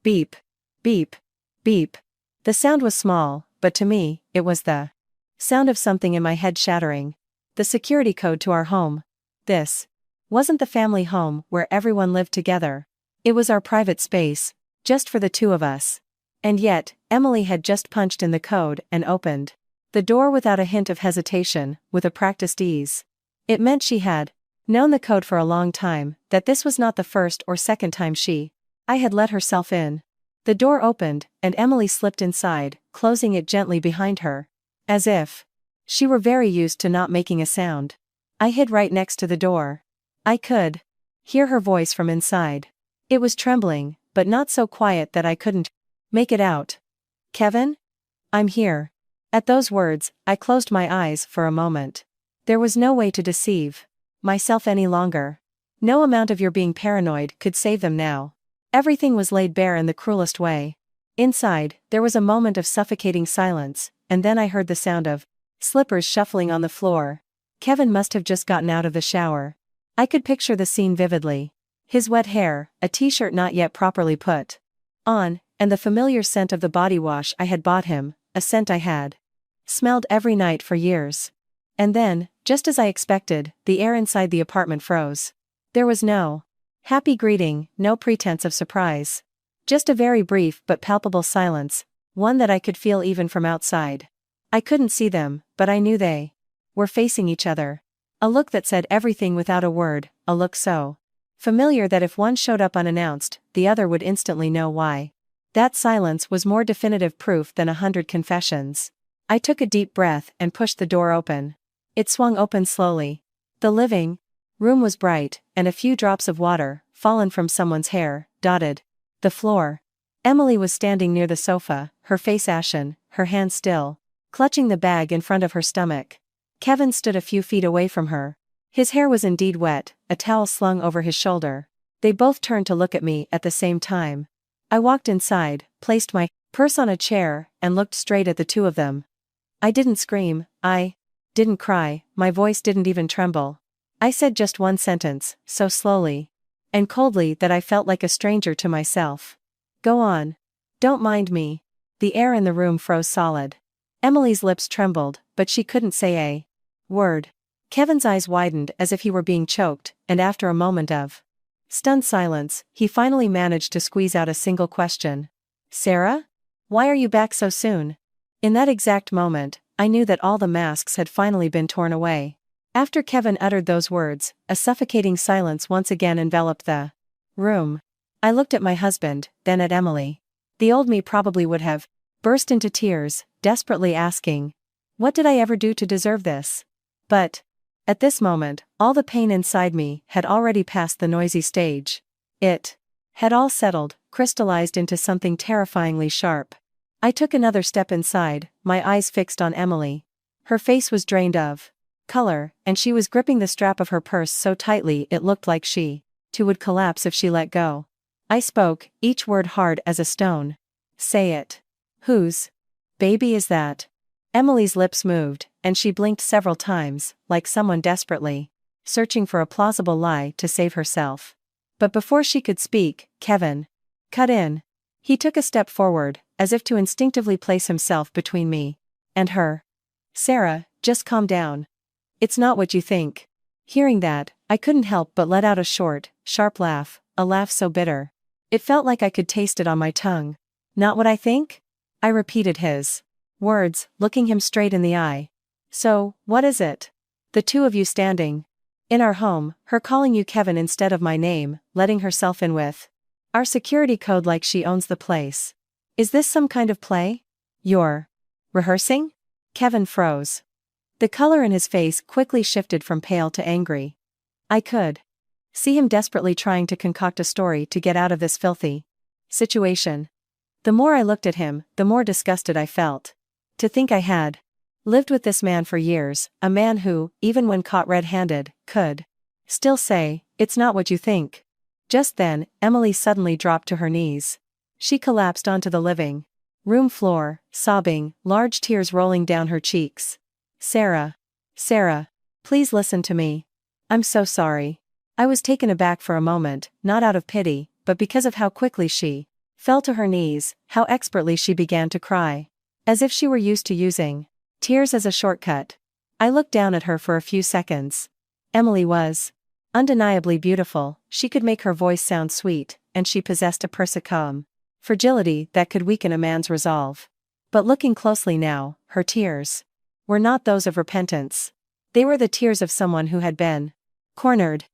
Beep. Beep. Beep. The sound was small, but to me, it was the sound of something in my head shattering. The security code to our home. This wasn't the family home where everyone lived together. It was our private space, just for the 2 of us. And yet, Emily had just punched in the code and opened the door without a hint of hesitation, with a practiced ease. It meant she had known the code for a long time, that this was not the first or second time I had let herself in. The door opened, and Emily slipped inside, closing it gently behind her. As if she were very used to not making a sound. I hid right next to the door. I could hear her voice from inside. It was trembling, but not so quiet that I couldn't make it out. Kevin? I'm here. At those words, I closed my eyes for a moment. There was no way to deceive myself any longer. No amount of your being paranoid could save them now. Everything was laid bare in the cruelest way. Inside, there was a moment of suffocating silence, and then I heard the sound of slippers shuffling on the floor. Kevin must have just gotten out of the shower. I could picture the scene vividly. His wet hair, a t-shirt not yet properly put on, and the familiar scent of the body wash I had bought him, a scent I had smelled every night for years. And then, just as I expected, the air inside the apartment froze. There was no happy greeting, no pretense of surprise. Just a very brief but palpable silence, one that I could feel even from outside. I couldn't see them, but I knew they were facing each other. A look that said everything without a word, a look so familiar that if one showed up unannounced, the other would instantly know why. That silence was more definitive proof than 100 confessions. I took a deep breath and pushed the door open. It swung open slowly. The living room was bright, and a few drops of water, fallen from someone's hair, dotted the floor. Emily was standing near the sofa, her face ashen, her hand still clutching the bag in front of her stomach. Kevin stood a few feet away from her. His hair was indeed wet, a towel slung over his shoulder. They both turned to look at me at the same time. I walked inside, placed my purse on a chair, and looked straight at the 2 of them. I didn't scream, I didn't cry, my voice didn't even tremble. I said just one sentence, so slowly and coldly that I felt like a stranger to myself. Go on. Don't mind me. The air in the room froze solid. Emily's lips trembled, but she couldn't say a word. Kevin's eyes widened as if he were being choked, and after a moment of stunned silence, he finally managed to squeeze out a single question. Sarah? Why are you back so soon? In that exact moment, I knew that all the masks had finally been torn away. After Kevin uttered those words, a suffocating silence once again enveloped the room. I looked at my husband, then at Emily. The old me probably would have burst into tears, desperately asking, what did I ever do to deserve this? But at this moment, all the pain inside me had already passed the noisy stage. It had all settled, crystallized into something terrifyingly sharp. I took another step inside, my eyes fixed on Emily. Her face was drained of color, and she was gripping the strap of her purse so tightly it looked like she, too, would collapse if she let go. I spoke, each word hard as a stone. Say it. Whose baby is that? Emily's lips moved, and she blinked several times, like someone desperately searching for a plausible lie to save herself. But before she could speak, Kevin cut in. He took a step forward, as if to instinctively place himself between me and her. "Sarah, just calm down. It's not what you think." Hearing that, I couldn't help but let out a short, sharp laugh, a laugh so bitter. It felt like I could taste it on my tongue. "Not what I think?" I repeated his words, looking him straight in the eye. "So, what is it? The two of you standing in our home, her calling you Kevin instead of my name, letting herself in with our security code like she owns the place. Is this some kind of play? You're rehearsing?" Kevin froze. The color in his face quickly shifted from pale to angry. I could see him desperately trying to concoct a story to get out of this filthy situation. The more I looked at him, the more disgusted I felt. To think I had lived with this man for years, a man who, even when caught red-handed, could still say, "It's not what you think." Just then, Emily suddenly dropped to her knees. She collapsed onto the living room floor, sobbing, large tears rolling down her cheeks. "Sarah. Sarah. Please listen to me. I'm so sorry." I was taken aback for a moment, not out of pity, but because of how quickly she fell to her knees, how expertly she began to cry. As if she were used to using tears as a shortcut. I looked down at her for a few seconds. Emily was undeniably beautiful, she could make her voice sound sweet, and she possessed a persicum fragility that could weaken a man's resolve. But looking closely now, her tears were not those of repentance. They were the tears of someone who had been cornered.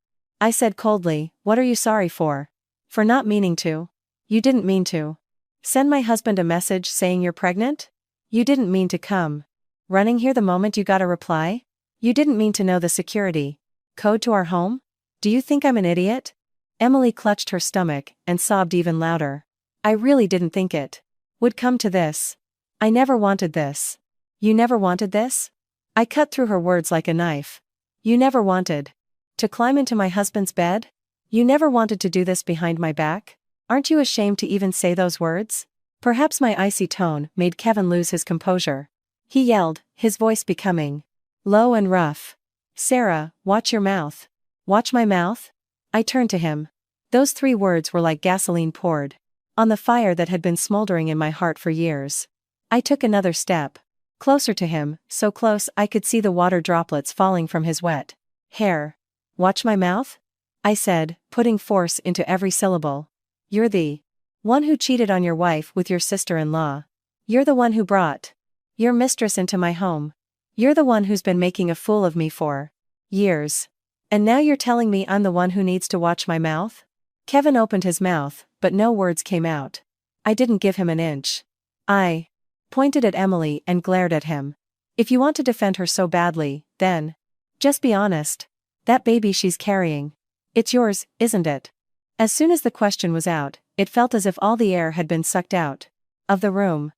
I said coldly, "What are you sorry for?" "For not meaning to." "You didn't mean to send my husband a message saying you're pregnant? You didn't mean to come running here the moment you got a reply? You didn't mean to know the security code to our home? Do you think I'm an idiot?" Emily clutched her stomach and sobbed even louder. "I really didn't think it would come to this. I never wanted this." "You never wanted this?" I cut through her words like a knife. "You never wanted to climb into my husband's bed? You never wanted to do this behind my back? Aren't you ashamed to even say those words?" Perhaps my icy tone made Kevin lose his composure. He yelled, his voice becoming low and rough. "Sarah, watch your mouth." "Watch my mouth?" I turned to him. Those 3 words were like gasoline poured on the fire that had been smoldering in my heart for years. I took another step closer to him, so close I could see the water droplets falling from his wet hair. "Watch my mouth?" I said, putting force into every syllable. "You're the one who cheated on your wife with your sister-in-law. You're the one who brought your mistress into my home. You're the one who's been making a fool of me for years. And now you're telling me I'm the one who needs to watch my mouth?" Kevin opened his mouth, but no words came out. I didn't give him an inch. I pointed at Emily and glared at him. "If you want to defend her so badly, then just be honest. That baby she's carrying, it's yours, isn't it?" As soon as the question was out, it felt as if all the air had been sucked out of the room.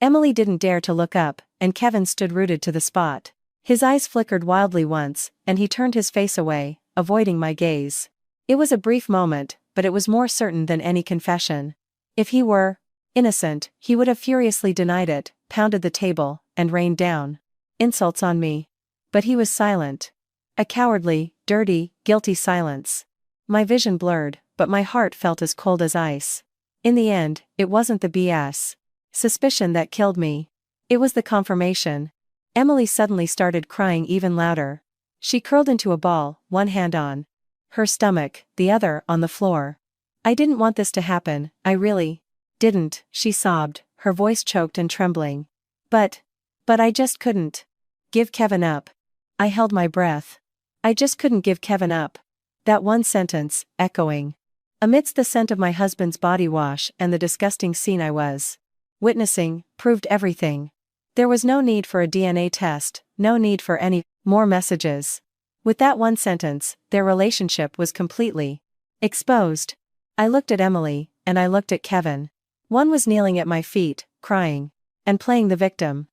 Emily didn't dare to look up, and Kevin stood rooted to the spot. His eyes flickered wildly once, and he turned his face away, avoiding my gaze. It was a brief moment, but it was more certain than any confession. If he were innocent, he would have furiously denied it, pounded the table, and rained down insults on me. But he was silent. A cowardly, dirty, guilty silence. My vision blurred, but my heart felt as cold as ice. In the end, it wasn't the BS suspicion that killed me. It was the confirmation. Emily suddenly started crying even louder. She curled into a ball, one hand on her stomach, the other on the floor. "I didn't want this to happen, I really didn't," she sobbed, her voice choked and trembling. But I just couldn't give Kevin up." I held my breath. I just couldn't give Kevin up. That one sentence, echoing amidst the scent of my husband's body wash and the disgusting scene I was witnessing, proved everything. There was no need for a DNA test, no need for any more messages. With that one sentence, their relationship was completely exposed. I looked at Emily, and I looked at Kevin. One was kneeling at my feet, crying and playing the victim.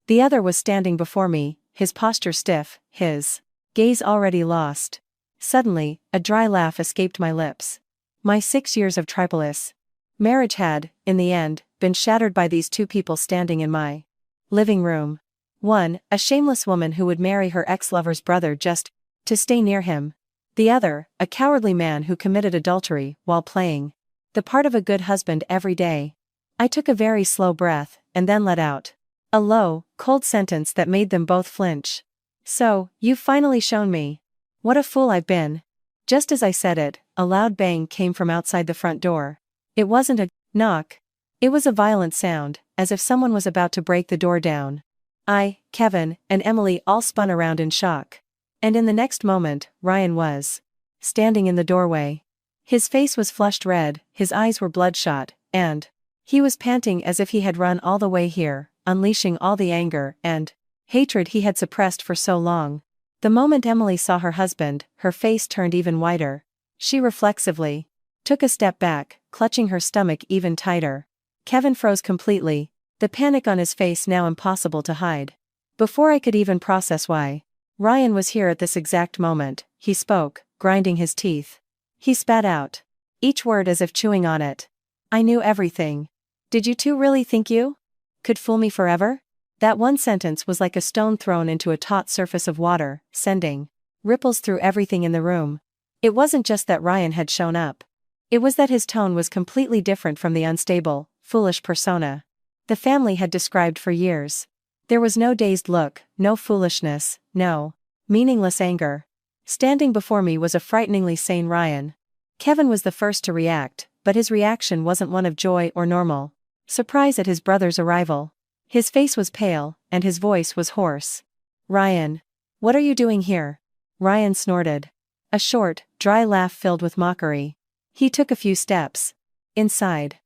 The other was standing before me, his posture stiff, his gaze already lost. Suddenly, a dry laugh escaped my lips. My 6 years of tripolis marriage had, in the end, been shattered by these 2 people standing in my living room. One, a shameless woman who would marry her ex-lover's brother just to stay near him. The other, a cowardly man who committed adultery while playing the part of a good husband every day. I took a very slow breath, and then let out a low, cold sentence that made them both flinch. So, you've finally shown me. What a fool I've been. Just as I said it, a loud bang came from outside the front door. It wasn't a knock. It was a violent sound, as if someone was about to break the door down. I, Kevin, and Emily all spun around in shock. And in the next moment, Ryan was standing in the doorway. His face was flushed red, his eyes were bloodshot, and he was panting as if he had run all the way here, unleashing all the anger and hatred he had suppressed for so long. The moment Emily saw her husband, her face turned even whiter. She reflexively took a step back, clutching her stomach even tighter. Kevin froze completely, the panic on his face now impossible to hide. Before I could even process why Ryan was here at this exact moment, he spoke, grinding his teeth. He spat out each word as if chewing on it. I knew everything. Did you two really think you could fool me forever? That one sentence was like a stone thrown into a taut surface of water, sending ripples through everything in the room. It wasn't just that Ryan had shown up. It was that his tone was completely different from the unstable, foolish persona the family had described for years. There was no dazed look, no foolishness, no meaningless anger. Standing before me was a frighteningly sane Ryan. Kevin was the first to react, but his reaction wasn't one of joy or normal surprise at his brother's arrival. His face was pale, and his voice was hoarse. Ryan. What are you doing here? Ryan snorted. A short, dry laugh filled with mockery. He took a few steps inside.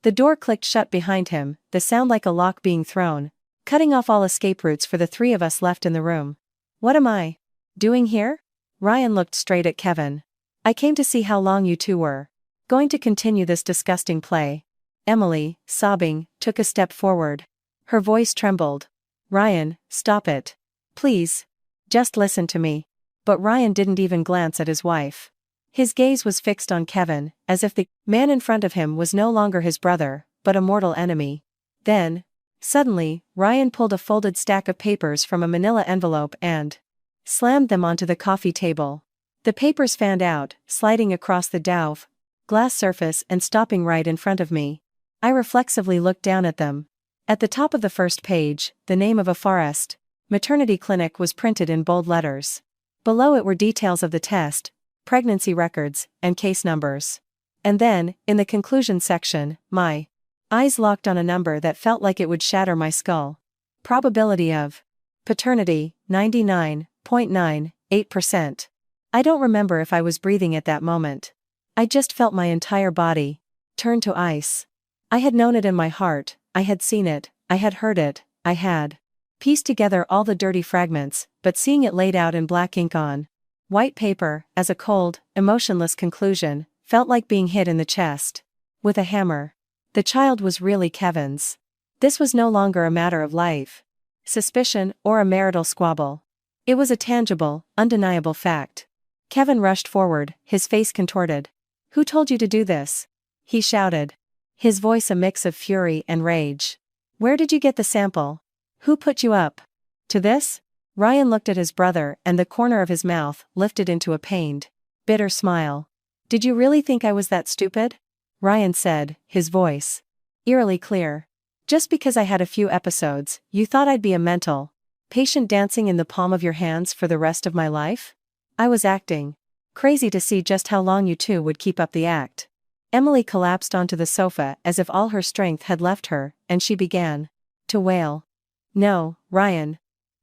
The door clicked shut behind him, the sound like a lock being thrown, cutting off all escape routes for the three of us left in the room. What am I doing here? Ryan looked straight at Kevin. I came to see how long you two were going to continue this disgusting play. Emily, sobbing, took a step forward. Her voice trembled. Ryan, stop it. Please. Just listen to me. But Ryan didn't even glance at his wife. His gaze was fixed on Kevin, as if the man in front of him was no longer his brother, but a mortal enemy. Then, suddenly, Ryan pulled a folded stack of papers from a manila envelope and slammed them onto the coffee table. The papers fanned out, sliding across the Dove glass surface and stopping right in front of me. I reflexively looked down at them. At the top of the first page, the name of a forest maternity clinic was printed in bold letters. Below it were details of the test, pregnancy records, and case numbers. And then, in the conclusion section, my eyes locked on a number that felt like it would shatter my skull. Probability of paternity, 99.98%. I don't remember if I was breathing at that moment. I just felt my entire body turn to ice. I had known it in my heart, I had seen it, I had heard it, I had pieced together all the dirty fragments, but seeing it laid out in black ink on white paper, as a cold, emotionless conclusion, felt like being hit in the chest with a hammer. The child was really Kevin's. This was no longer a matter of life, suspicion, or a marital squabble. It was a tangible, undeniable fact. Kevin rushed forward, his face contorted. Who told you to do this? He shouted. His voice a mix of fury and rage. Where did you get the sample? Who put you up to this? Ryan looked at his brother and the corner of his mouth lifted into a pained, bitter smile. Did you really think I was that stupid? Ryan said, his voice eerily clear. Just because I had a few episodes, you thought I'd be a mental patient dancing in the palm of your hands for the rest of my life? I was acting. Crazy to see just how long you two would keep up the act. Emily collapsed onto the sofa as if all her strength had left her, and she began to wail. No, Ryan.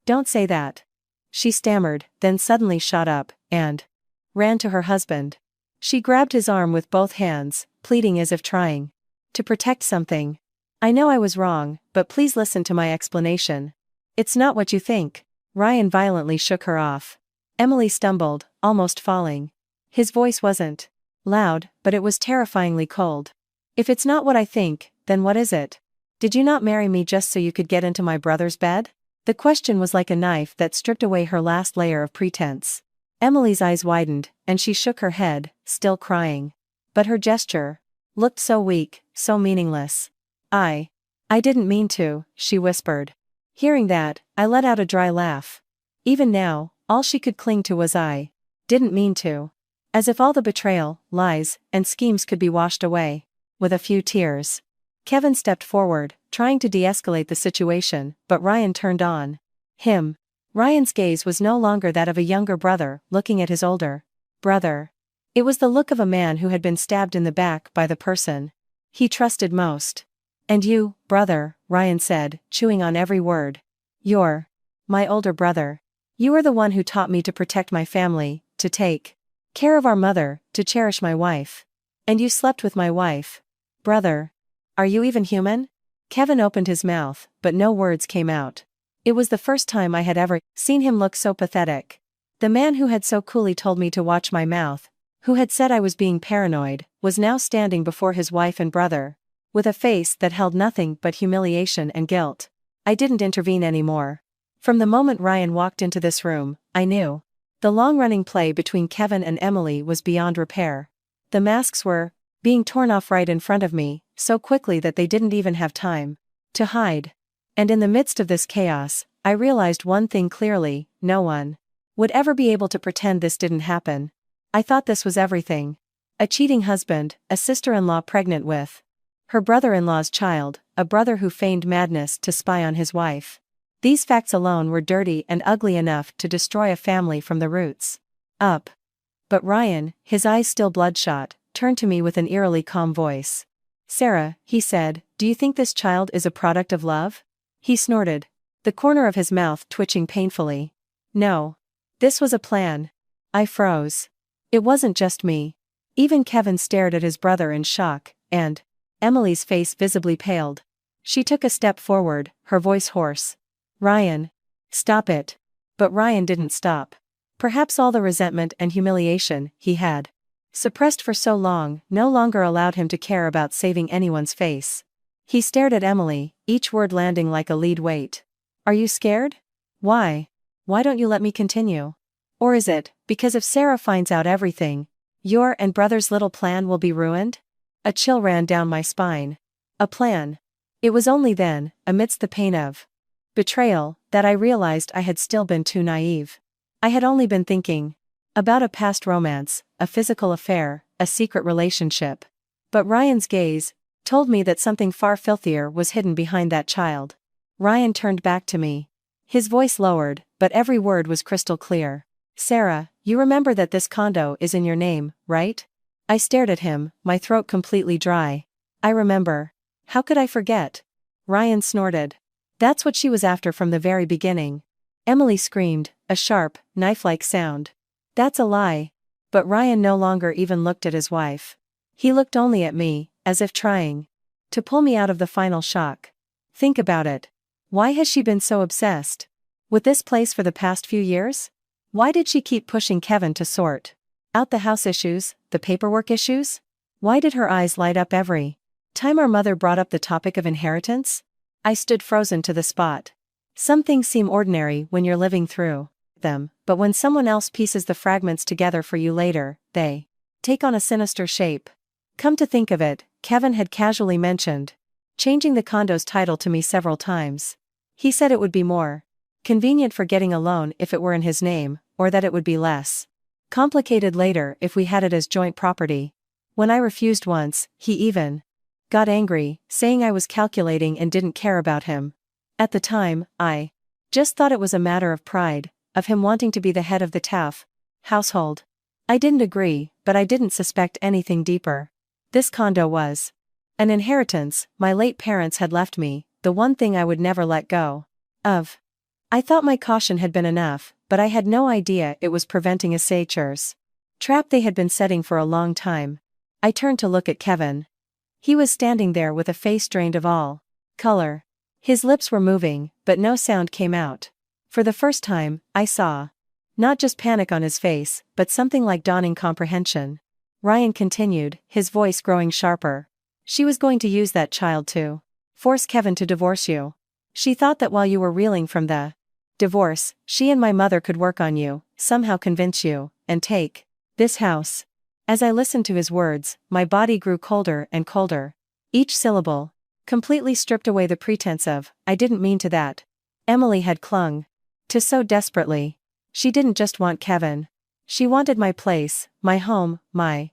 Don't say that. She stammered, then suddenly shot up, and ran to her husband. She grabbed his arm with both hands, pleading as if trying to protect something. I know I was wrong, but please listen to my explanation. It's not what you think. Ryan violently shook her off. Emily stumbled, almost falling. His voice wasn't loud, but it was terrifyingly cold. If it's not what I think, then what is it? Did you not marry me just so you could get into my brother's bed? The question was like a knife that stripped away her last layer of pretense. Emily's eyes widened, and she shook her head, still crying. But her gesture looked so weak, so meaningless. I didn't mean to, she whispered. Hearing that, I let out a dry laugh. Even now, all she could cling to was I didn't mean to. As if all the betrayal, lies, and schemes could be washed away. With a few tears. Kevin stepped forward, trying to de-escalate the situation, but Ryan turned on him. Ryan's gaze was no longer that of a younger brother looking at his older brother. It was the look of a man who had been stabbed in the back by the person he trusted most. "And you, brother," Ryan said, chewing on every word. "You're my older brother. You are the one who taught me to protect my family, to take care of our mother, to cherish my wife. And you slept with my wife. Brother. Are you even human?" Kevin opened his mouth, but no words came out. It was the first time I had ever seen him look so pathetic. The man who had so coolly told me to watch my mouth, who had said I was being paranoid, was now standing before his wife and brother, with a face that held nothing but humiliation and guilt. I didn't intervene anymore. From the moment Ryan walked into this room, I knew. The long-running play between Kevin and Emily was beyond repair. The masks were being torn off right in front of me, so quickly that they didn't even have time to hide. And in the midst of this chaos, I realized one thing clearly: no one would ever be able to pretend this didn't happen. I thought this was everything. A cheating husband, a sister-in-law pregnant with her brother-in-law's child, a brother who feigned madness to spy on his wife. These facts alone were dirty and ugly enough to destroy a family from the roots up. But Ryan, his eyes still bloodshot, turned to me with an eerily calm voice. "Sarah," he said, "do you think this child is a product of love?" He snorted, the corner of his mouth twitching painfully. "No. This was a plan." I froze. It wasn't just me. Even Kevin stared at his brother in shock, and Emily's face visibly paled. She took a step forward, her voice hoarse. "Ryan. Stop it." But Ryan didn't stop. Perhaps all the resentment and humiliation he had suppressed for so long no longer allowed him to care about saving anyone's face. He stared at Emily, each word landing like a lead weight. "Are you scared? Why? Why don't you let me continue? Or is it because if Sarah finds out everything, your and brother's little plan will be ruined?" A chill ran down my spine. A plan. It was only then, amidst the pain of betrayal, that I realized I had still been too naive. I had only been thinking about a past romance, a physical affair, a secret relationship. But Ryan's gaze told me that something far filthier was hidden behind that child. Ryan turned back to me. His voice lowered, but every word was crystal clear. "Sarah, you remember that this condo is in your name, right?" I stared at him, my throat completely dry. "I remember. How could I forget?" Ryan snorted. "That's what she was after from the very beginning." Emily screamed, a sharp, knife-like sound. "That's a lie." But Ryan no longer even looked at his wife. He looked only at me, as if trying to pull me out of the final shock. "Think about it. Why has she been so obsessed with this place for the past few years? Why did she keep pushing Kevin to sort out the house issues, the paperwork issues? Why did her eyes light up every time our mother brought up the topic of inheritance?" I stood frozen to the spot. Some things seem ordinary when you're living through them, but when someone else pieces the fragments together for you later, they take on a sinister shape. Come to think of it, Kevin had casually mentioned changing the condo's title to me several times. He said it would be more convenient for getting a loan if it were in his name, or that it would be less complicated later if we had it as joint property. When I refused once, he even got angry, saying I was calculating and didn't care about him. At the time, I just thought it was a matter of pride, of him wanting to be the head of the Taff household. I didn't agree, but I didn't suspect anything deeper. This condo was an inheritance my late parents had left me, the one thing I would never let go of. I thought my caution had been enough, but I had no idea it was preventing a satyr's trap they had been setting for a long time. I turned to look at Kevin. He was standing there with a face drained of all color. His lips were moving, but no sound came out. For the first time, I saw not just panic on his face, but something like dawning comprehension. Ryan continued, his voice growing sharper. "She was going to use that child to force Kevin to divorce you. She thought that while you were reeling from the divorce, she and my mother could work on you, somehow convince you, and take this house." As I listened to his words, my body grew colder and colder. Each syllable completely stripped away the pretense of, "I didn't mean to that." Emily had clung to so desperately. She didn't just want Kevin. She wanted my place, my home, my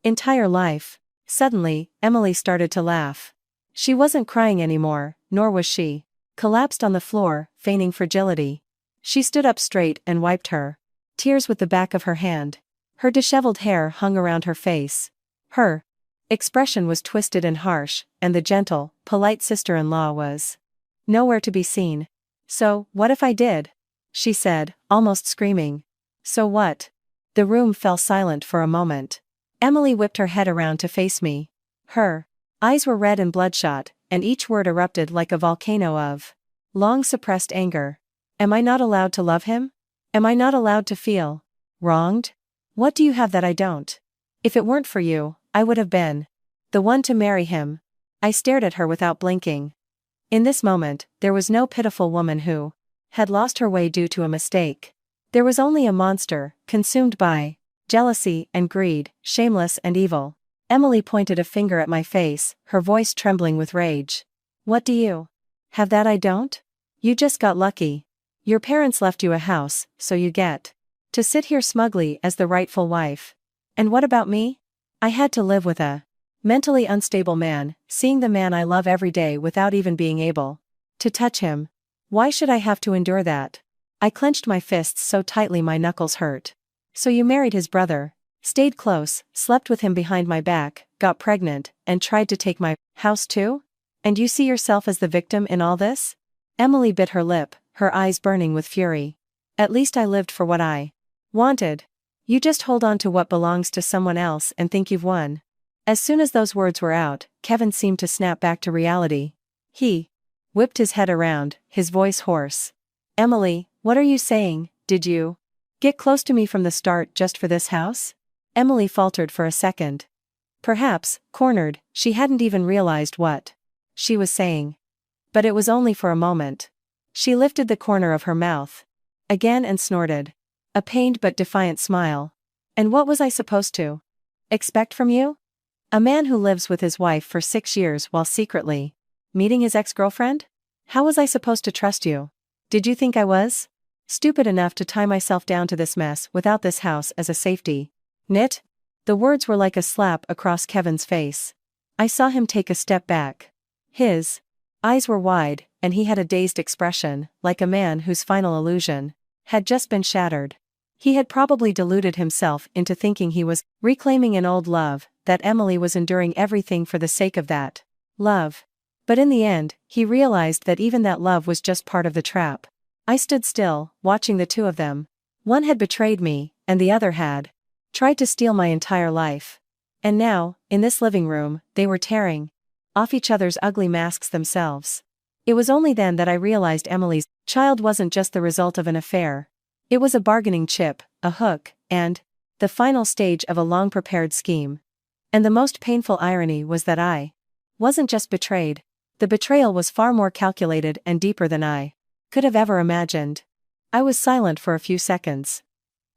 entire life. Suddenly, Emily started to laugh. She wasn't crying anymore, nor was she collapsed on the floor, feigning fragility. She stood up straight and wiped her tears with the back of her hand. Her disheveled hair hung around her face. Her expression was twisted and harsh, and the gentle, polite sister-in-law was nowhere to be seen. "So, what if I did?" she said, almost screaming. "So what?" The room fell silent for a moment. Emily whipped her head around to face me. Her eyes were red and bloodshot, and each word erupted like a volcano of long-suppressed anger. "Am I not allowed to love him? Am I not allowed to feel wronged? What do you have that I don't? If it weren't for you, I would have been the one to marry him." I stared at her without blinking. In this moment, there was no pitiful woman who had lost her way due to a mistake. There was only a monster, consumed by jealousy and greed, shameless and evil. Emily pointed a finger at my face, her voice trembling with rage. "What do you have that I don't? You just got lucky. Your parents left you a house, so you get to sit here smugly as the rightful wife. And what about me? I had to live with a mentally unstable man, seeing the man I love every day without even being able to touch him. Why should I have to endure that?" I clenched my fists so tightly my knuckles hurt. "So you married his brother, stayed close, slept with him behind my back, got pregnant, and tried to take my house too? And you see yourself as the victim in all this?" Emily bit her lip, her eyes burning with fury. "At least I lived for what I wanted. You just hold on to what belongs to someone else and think you've won." As soon as those words were out, Kevin seemed to snap back to reality. He whipped his head around, his voice hoarse. "Emily, what are you saying? Did you get close to me from the start just for this house?" Emily faltered for a second. Perhaps, cornered, she hadn't even realized what she was saying. But it was only for a moment. She lifted the corner of her mouth again and snorted. A pained but defiant smile. "And what was I supposed to expect from you? A man who lives with his wife for 6 years while secretly meeting his ex-girlfriend? How was I supposed to trust you? Did you think I was stupid enough to tie myself down to this mess without this house as a safety net?" The words were like a slap across Kevin's face. I saw him take a step back. His eyes were wide, and he had a dazed expression, like a man whose final illusion had just been shattered. He had probably deluded himself into thinking he was reclaiming an old love, that Emily was enduring everything for the sake of that love. But in the end, he realized that even that love was just part of the trap. I stood still, watching the two of them. One had betrayed me, and the other had tried to steal my entire life. And now, in this living room, they were tearing off each other's ugly masks themselves. It was only then that I realized Emily's child wasn't just the result of an affair. It was a bargaining chip, a hook, and the final stage of a long-prepared scheme. And the most painful irony was that I wasn't just betrayed. The betrayal was far more calculated and deeper than I could have ever imagined. I was silent for a few seconds.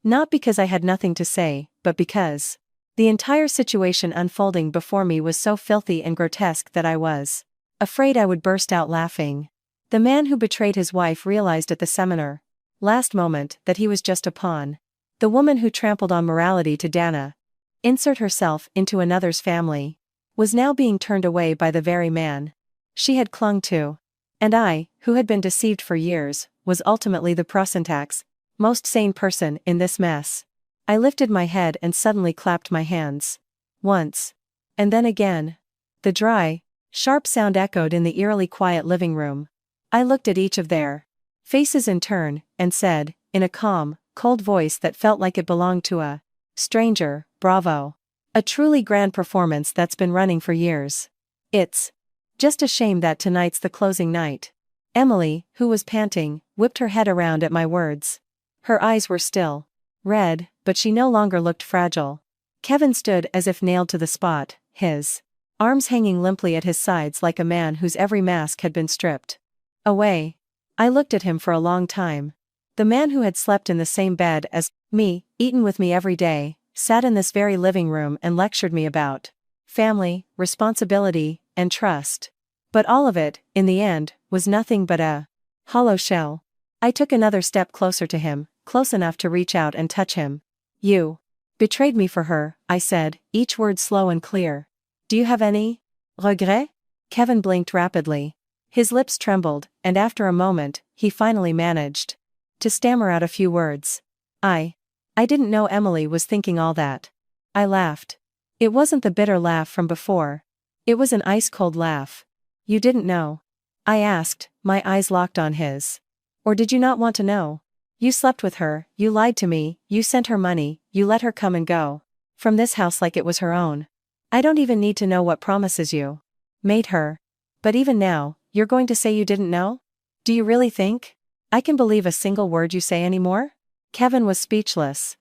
Not because I had nothing to say, but because the entire situation unfolding before me was so filthy and grotesque that I was afraid I would burst out laughing. The man who betrayed his wife realized at the seminar last moment that he was just a pawn. The woman who trampled on morality to insert herself into another's family, was now being turned away by the very man she had clung to. And I, who had been deceived for years, was ultimately the prosyntax, most sane person in this mess. I lifted my head and suddenly clapped my hands. Once. And then again. The dry, sharp sound echoed in the eerily quiet living room. I looked at each of their faces in turn, and said, in a calm, cold voice that felt like it belonged to a stranger, "Bravo. A truly grand performance that's been running for years. It's just a shame that tonight's the closing night." Emily, who was panting, whipped her head around at my words. Her eyes were still red, but she no longer looked fragile. Kevin stood as if nailed to the spot, his arms hanging limply at his sides like a man whose every mask had been stripped away. I looked at him for a long time. The man who had slept in the same bed as me, eaten with me every day, sat in this very living room and lectured me about family, responsibility, and trust. But all of it, in the end, was nothing but a Hollow shell. I took another step closer to him, close enough to reach out and touch him. You betrayed me for her, I said, each word slow and clear. Do you have any regret? Kevin blinked rapidly. His lips trembled, and after a moment, he finally managed to stammer out a few words. I didn't know Emily was thinking all that. I laughed. It wasn't the bitter laugh from before. It was an ice-cold laugh. You didn't know? I asked, my eyes locked on his. Or did you not want to know? You slept with her, you lied to me, you sent her money, you let her come and go from this house like it was her own. I don't even need to know what promises you made her. But even now, you're going to say you didn't know? Do you really think I can believe a single word you say anymore? Kevin was speechless.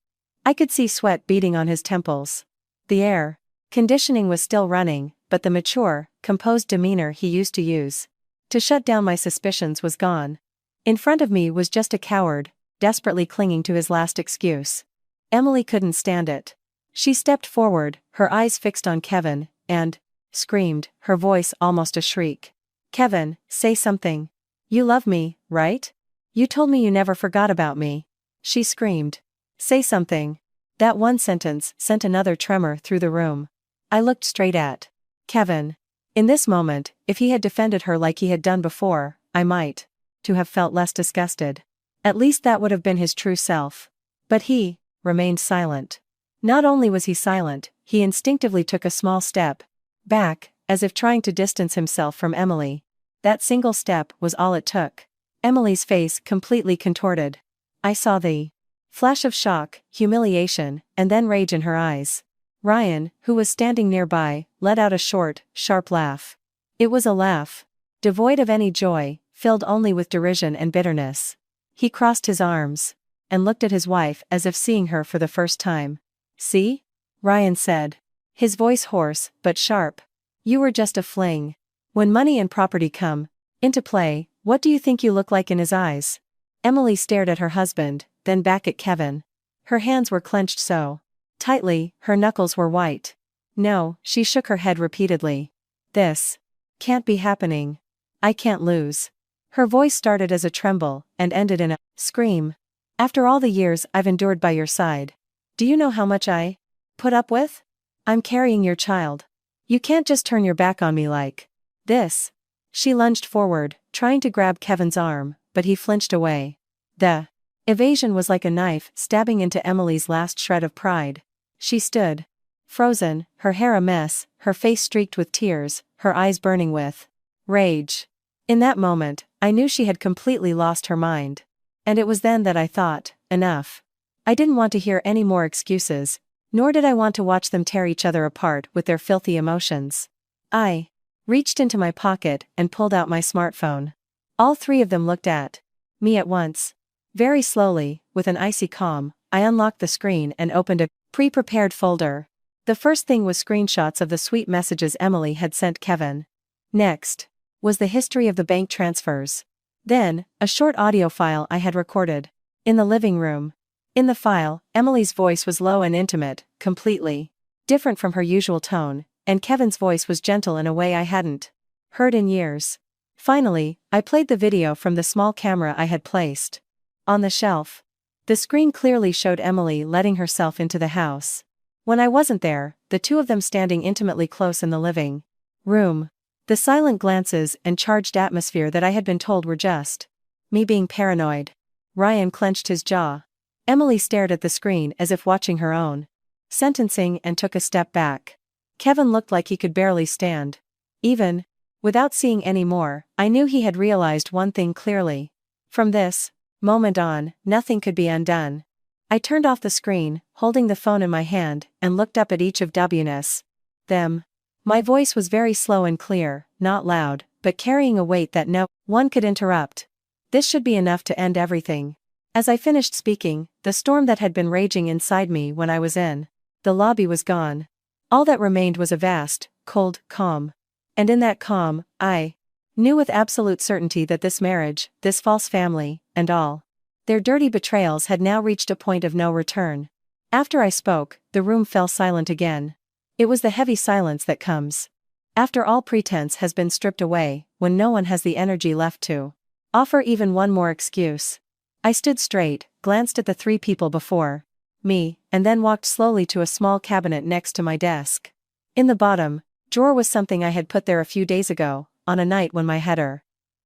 I could see sweat beading on his temples. The air conditioning was still running, but the mature, composed demeanor he used to use to shut down my suspicions was gone. In front of me was just a coward, desperately clinging to his last excuse. Emily couldn't stand it. She stepped forward, her eyes fixed on Kevin, and screamed, her voice almost a shriek. Kevin, say something. You love me, right? You told me you never forgot about me. She screamed. Say something. That one sentence sent another tremor through the room. I looked straight at Kevin. In this moment, if he had defended her like he had done before, I might to have felt less disgusted. At least that would have been his true self. But he remained silent. Not only was he silent, he instinctively took a small step back, as if trying to distance himself from Emily. That single step was all it took. Emily's face completely contorted. I saw the flash of shock, humiliation, and then rage in her eyes. Ryan, who was standing nearby, let out a short, sharp laugh. It was a laugh devoid of any joy, filled only with derision and bitterness. He crossed his arms and looked at his wife as if seeing her for the first time. See? Ryan said. His voice hoarse, but sharp. You were just a fling. When money and property come into play, what do you think you look like in his eyes? Emily stared at her husband, then back at Kevin. Her hands were clenched so tightly, her knuckles were white. No, she shook her head repeatedly. This can't be happening. I can't lose. Her voice started as a tremble, and ended in a scream. After all the years I've endured by your side. Do you know how much I put up with? I'm carrying your child. You can't just turn your back on me like this. She lunged forward, trying to grab Kevin's arm, but he flinched away. The evasion was like a knife stabbing into Emily's last shred of pride. She stood frozen, her hair a mess, her face streaked with tears, her eyes burning with rage. In that moment, I knew she had completely lost her mind. And it was then that I thought, enough. I didn't want to hear any more excuses, nor did I want to watch them tear each other apart with their filthy emotions. I reached into my pocket and pulled out my smartphone. All three of them looked at me at once. Very slowly, with an icy calm, I unlocked the screen and opened a pre-prepared folder. The first thing was screenshots of the sweet messages Emily had sent Kevin. Next was the history of the bank transfers. Then, a short audio file I had recorded in the living room. In the file, Emily's voice was low and intimate, completely different from her usual tone, and Kevin's voice was gentle in a way I hadn't heard in years. Finally, I played the video from the small camera I had placed on the shelf. The screen clearly showed Emily letting herself into the house. When I wasn't there, the two of them standing intimately close in the living room. The silent glances and charged atmosphere that I had been told were just me being paranoid. Ryan clenched his jaw. Emily stared at the screen as if watching her own sentencing and took a step back. Kevin looked like he could barely stand. Even without seeing any more, I knew he had realized one thing clearly. From this moment on, nothing could be undone. I turned off the screen, holding the phone in my hand, and looked up at each of WS. Them. My voice was very slow and clear, not loud, but carrying a weight that no one could interrupt. This should be enough to end everything. As I finished speaking, the storm that had been raging inside me when I was in the lobby was gone. All that remained was a vast, cold calm. And in that calm, I knew with absolute certainty that this marriage, this false family, and all their dirty betrayals had now reached a point of no return. After I spoke, the room fell silent again. It was the heavy silence that comes after all pretense has been stripped away, when no one has the energy left to Offer even one more excuse. I stood straight, glanced at the three people before me, and then walked slowly to a small cabinet next to my desk. In the bottom drawer was something I had put there a few days ago, on a night when my header.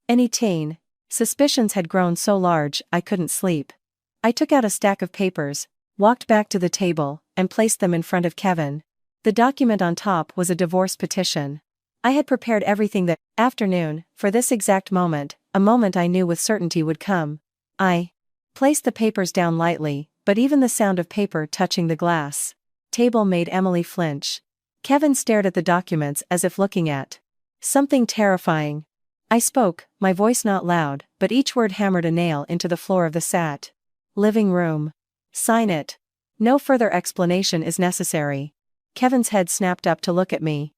Any suspicions had grown so large I couldn't sleep. I took out a stack of papers, walked back to the table, and placed them in front of Kevin. The document on top was a divorce petition. I had prepared everything that afternoon for this exact moment, a moment I knew with certainty would come. I placed the papers down lightly, but even the sound of paper touching the glass table made Emily flinch. Kevin stared at the documents as if looking at something terrifying. I spoke, my voice not loud, but each word hammered a nail into the floor of the living room. Sign it. No further explanation is necessary. Kevin's head snapped up to look at me.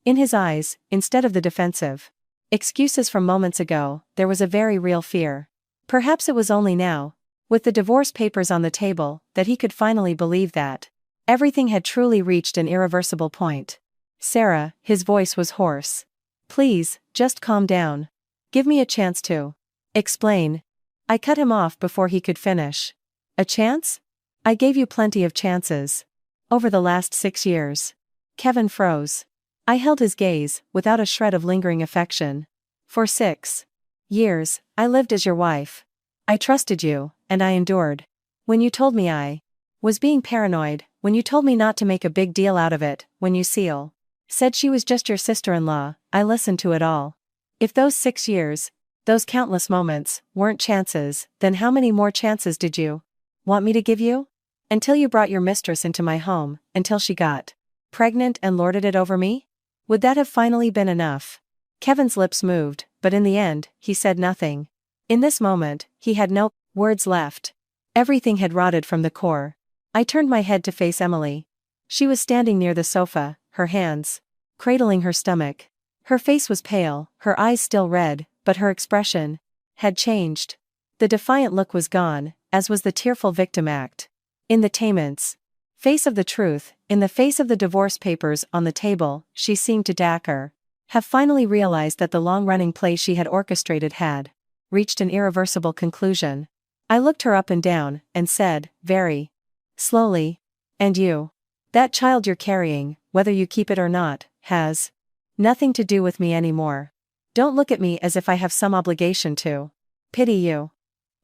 In his eyes, instead of the defensive excuses from moments ago, there was a very real fear. Perhaps it was only now, with the divorce papers on the table, that he could finally believe that everything had truly reached an irreversible point. Sarah, his voice was hoarse. Please, just calm down. Give me a chance to explain. I cut him off before he could finish. A chance? I gave you plenty of chances. Over the last 6 years. Kevin froze. I held his gaze, without a shred of lingering affection. For 6 years, I lived as your wife. I trusted you, and I endured. When you told me I was being paranoid, when you told me not to make a big deal out of it, when you said she was just your sister-in-law, I listened to it all. If those 6 years, those countless moments, weren't chances, then how many more chances did you want me to give you? Until you brought your mistress into my home, until she got pregnant and lorded it over me? Would that have finally been enough? Kevin's lips moved, but in the end, he said nothing. In this moment, he had no words left. Everything had rotted from the core. I turned my head to face Emily. She was standing near the sofa, her hands cradling her stomach. Her face was pale, her eyes still red, but her expression had changed. The defiant look was gone, as was the tearful victim act. In the face of the truth, in the face of the divorce papers on the table, she seemed to have finally realized that the long-running play she had orchestrated had reached an irreversible conclusion. I looked her up and down, and said, very slowly, and you? That child you're carrying, whether you keep it or not, has nothing to do with me anymore. Don't look at me as if I have some obligation to pity you.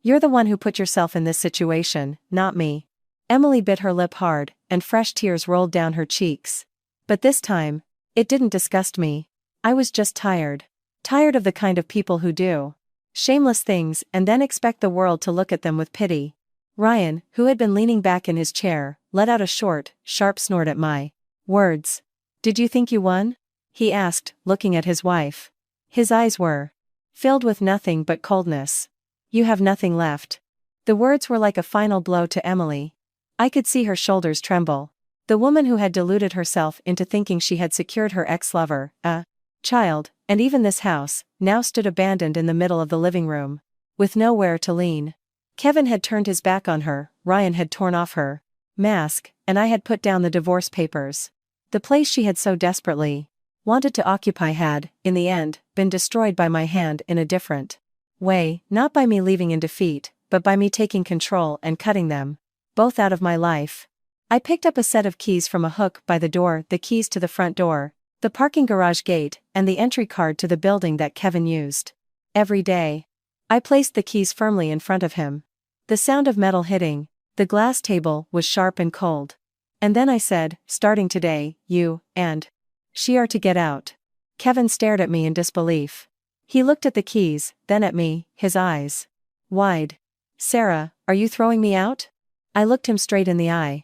You're the one who put yourself in this situation, not me. Emily bit her lip hard, and fresh tears rolled down her cheeks. But this time, it didn't disgust me. I was just tired. Tired of the kind of people who do shameless things and then expect the world to look at them with pity. Ryan, who had been leaning back in his chair, let out a short, sharp snort at my words. Did you think you won? He asked, looking at his wife. His eyes were filled with nothing but coldness. You have nothing left. The words were like a final blow to Emily. I could see her shoulders tremble. The woman who had deluded herself into thinking she had secured her ex-lover, a child, and even this house, now stood abandoned in the middle of the living room, with nowhere to lean. Kevin had turned his back on her, Ryan had torn off her mask, and I had put down the divorce papers. The place she had so desperately wanted to occupy had, in the end, been destroyed by my hand in a different way, not by me leaving in defeat, but by me taking control and cutting them both out of my life. I picked up a set of keys from a hook by the door, the keys to the front door, the parking garage gate, and the entry card to the building that Kevin used every day. I placed the keys firmly in front of him. The sound of metal hitting the glass table was sharp and cold. And then I said, starting today, you and she are to get out. Kevin stared at me in disbelief. He looked at the keys, then at me, his eyes wide. Sarah, are you throwing me out? I looked him straight in the eye.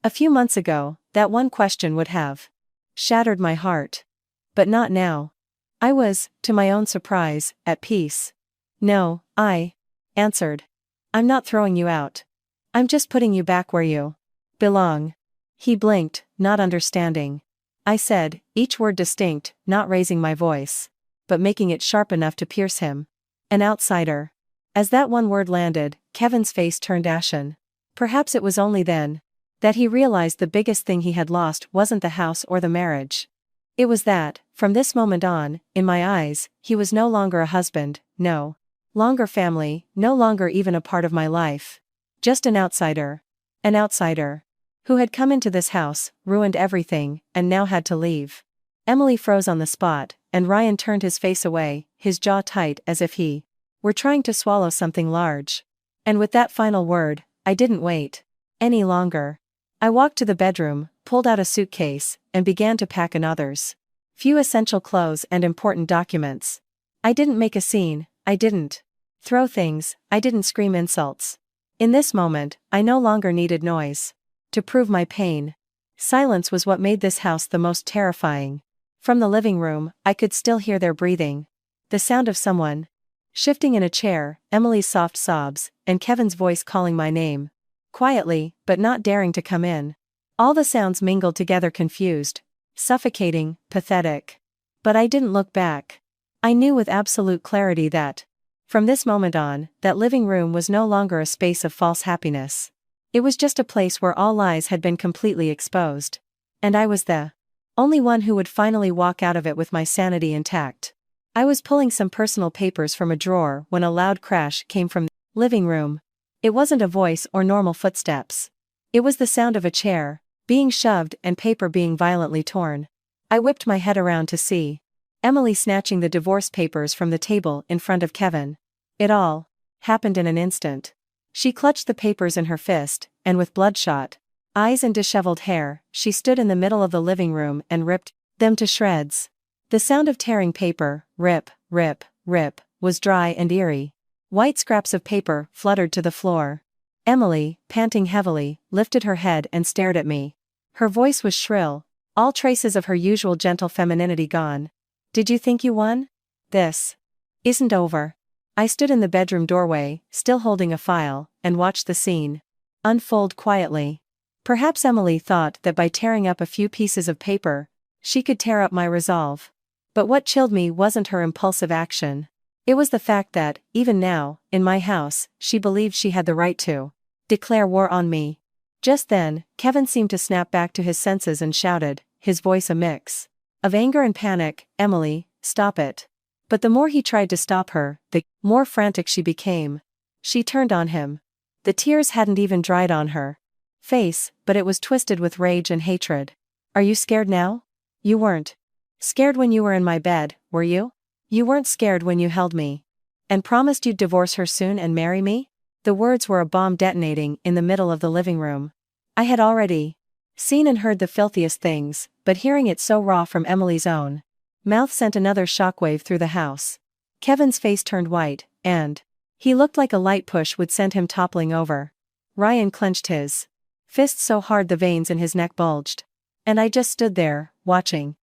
A few months ago, that one question would have shattered my heart. But not now. I was, to my own surprise, at peace. No, I answered. I'm not throwing you out. I'm just putting you back where you belong. He blinked, not understanding. I said, each word distinct, not raising my voice, but making it sharp enough to pierce him. An outsider. As that one word landed, Kevin's face turned ashen. Perhaps it was only then that he realized the biggest thing he had lost wasn't the house or the marriage. It was that, from this moment on, in my eyes, he was no longer a husband, no longer family, no longer even a part of my life. Just an outsider. An outsider. Who had come into this house, ruined everything, and now had to leave. Emily froze on the spot, and Ryan turned his face away, his jaw tight as if he were trying to swallow something large. And with that final word, I didn't wait any longer. I walked to the bedroom, pulled out a suitcase, and began to pack another's few essential clothes and important documents. I didn't make a scene, I didn't throw things, I didn't scream insults. In this moment, I no longer needed noise to prove my pain. Silence was what made this house the most terrifying. From the living room, I could still hear their breathing. The sound of someone shifting in a chair, Emily's soft sobs, and Kevin's voice calling my name. Quietly, but not daring to come in. All the sounds mingled together, confused, suffocating, pathetic. But I didn't look back. I knew with absolute clarity that, from this moment on, that living room was no longer a space of false happiness. It was just a place where all lies had been completely exposed. And I was the only one who would finally walk out of it with my sanity intact. I was pulling some personal papers from a drawer when a loud crash came from the living room. It wasn't a voice or normal footsteps. It was the sound of a chair being shoved and paper being violently torn. I whipped my head around to see Emily snatching the divorce papers from the table in front of Kevin. It all happened in an instant. She clutched the papers in her fist, and with bloodshot eyes and disheveled hair, she stood in the middle of the living room and ripped them to shreds. The sound of tearing paper, rip, rip, rip, was dry and eerie. White scraps of paper fluttered to the floor. Emily, panting heavily, lifted her head and stared at me. Her voice was shrill, all traces of her usual gentle femininity gone. "Did you think you won? This isn't over." I stood in the bedroom doorway, still holding a file, and watched the scene unfold quietly. Perhaps Emily thought that by tearing up a few pieces of paper, she could tear up my resolve. But what chilled me wasn't her impulsive action. It was the fact that, even now, in my house, she believed she had the right to declare war on me. Just then, Kevin seemed to snap back to his senses and shouted, his voice a mix of anger and panic, "Emily, stop it." But the more he tried to stop her, the more frantic she became. She turned on him. The tears hadn't even dried on her face, but it was twisted with rage and hatred. "Are you scared now? You weren't scared when you were in my bed, were you? You weren't scared when you held me and promised you'd divorce her soon and marry me?" The words were a bomb detonating in the middle of the living room. I had already seen and heard the filthiest things, but hearing it so raw from Emily's own mouth sent another shockwave through the house. Kevin's face turned white, and he looked like a light push would send him toppling over. Ryan clenched his fist so hard the veins in his neck bulged. And I just stood there, watching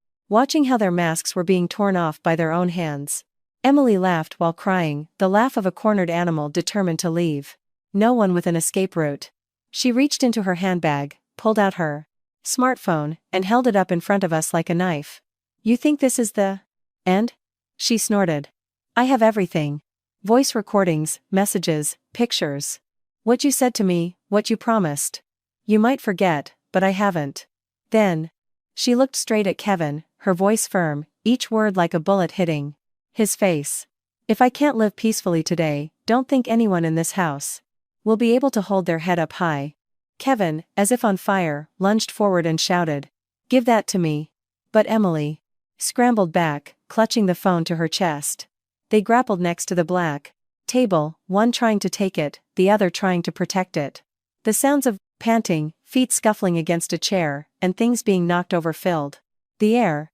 how their masks were being torn off by their own hands. Emily laughed while crying, the laugh of a cornered animal determined to leave no one with an escape route. She reached into her handbag, pulled out her smartphone, and held it up in front of us like a knife. "You think this is the end?" She snorted. "I have everything. Voice recordings, messages, pictures. What you said to me, what you promised. You might forget, but I haven't." Then she looked straight at Kevin, her voice firm, each word like a bullet hitting his face. "If I can't live peacefully today, don't think anyone in this house will be able to hold their head up high." Kevin, as if on fire, lunged forward and shouted, "Give that to me." But Emily scrambled back, clutching the phone to her chest. They grappled next to the black table, one trying to take it, the other trying to protect it. The sounds of panting, feet scuffling against a chair, and things being knocked over filled the air.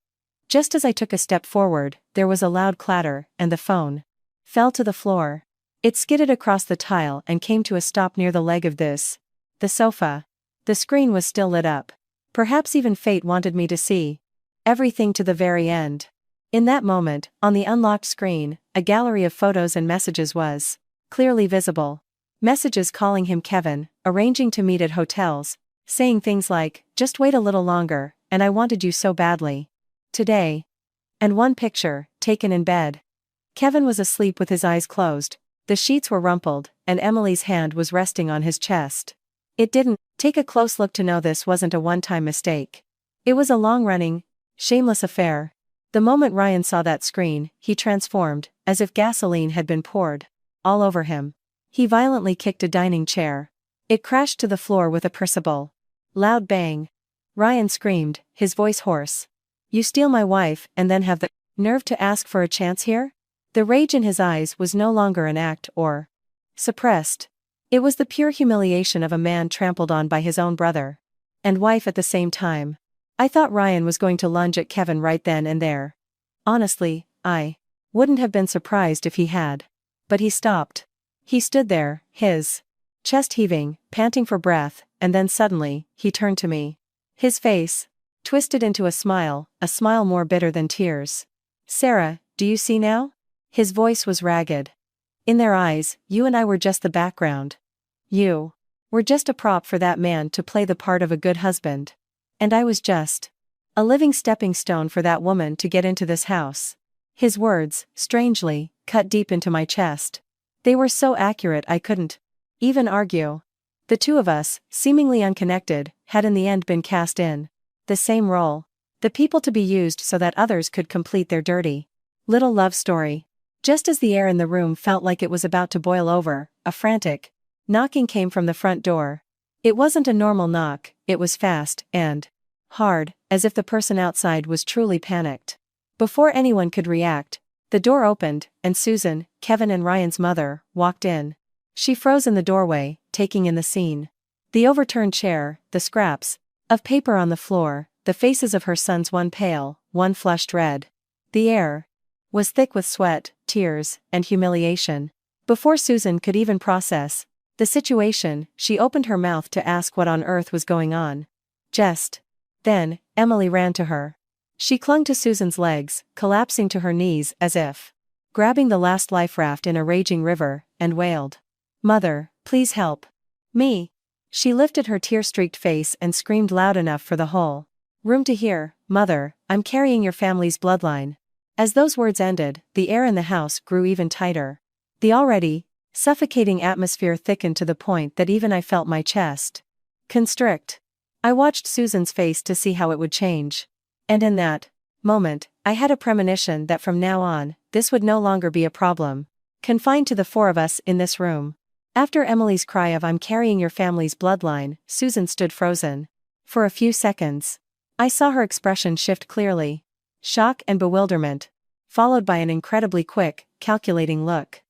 Just as I took a step forward, there was a loud clatter, and the phone fell to the floor. It skidded across the tile and came to a stop near the leg of the sofa. The screen was still lit up. Perhaps even fate wanted me to see everything to the very end. In that moment, on the unlocked screen, a gallery of photos and messages was clearly visible. Messages calling him Kevin, arranging to meet at hotels, saying things like, "Just wait a little longer, and I wanted you so badly today." And one picture, taken in bed. Kevin was asleep with his eyes closed, the sheets were rumpled, and Emily's hand was resting on his chest. It didn't take a close look to know this wasn't a one-time mistake. It was a long-running, shameless affair. The moment Ryan saw that screen, he transformed, as if gasoline had been poured all over him. He violently kicked a dining chair. It crashed to the floor with a perceptible, loud bang. Ryan screamed, his voice hoarse. "You steal my wife and then have the nerve to ask for a chance here?" The rage in his eyes was no longer an act or suppressed. It was the pure humiliation of a man trampled on by his own brother and wife at the same time. I thought Ryan was going to lunge at Kevin right then and there. Honestly, I wouldn't have been surprised if he had. But he stopped. He stood there, his chest heaving, panting for breath, and then suddenly, he turned to me. His face twisted into a smile more bitter than tears. "Sarah, do you see now?" His voice was ragged. "In their eyes, you and I were just the background. You were just a prop for that man to play the part of a good husband. And I was just a living stepping stone for that woman to get into this house." His words, strangely, cut deep into my chest. They were so accurate I couldn't even argue. The two of us, seemingly unconnected, had in the end been cast in the same role. The people to be used so that others could complete their dirty little love story. Just as the air in the room felt like it was about to boil over, a frantic knocking came from the front door. It wasn't a normal knock, it was fast and hard, as if the person outside was truly panicked. Before anyone could react, the door opened, and Susan, Kevin and Ryan's mother, walked in. She froze in the doorway, taking in the scene. The overturned chair, the scraps of paper on the floor, the faces of her sons, one pale, one flushed red. The air was thick with sweat, tears, and humiliation. Before Susan could even process the situation, she opened her mouth to ask what on earth was going on. Just then, Emily ran to her. She clung to Susan's legs, collapsing to her knees as if grabbing the last life raft in a raging river, and wailed, "Mother, please help me." She lifted her tear-streaked face and screamed loud enough for the whole room to hear, "Mother, I'm carrying your family's bloodline." As those words ended, the air in the house grew even tighter. The already suffocating atmosphere thickened to the point that even I felt my chest constrict. I watched Susan's face to see how it would change. And in that moment, I had a premonition that from now on, this would no longer be a problem confined to the four of us in this room. After Emily's cry of "I'm carrying your family's bloodline," Susan stood frozen. For a few seconds, I saw her expression shift clearly. Shock and bewilderment, followed by an incredibly quick, calculating look.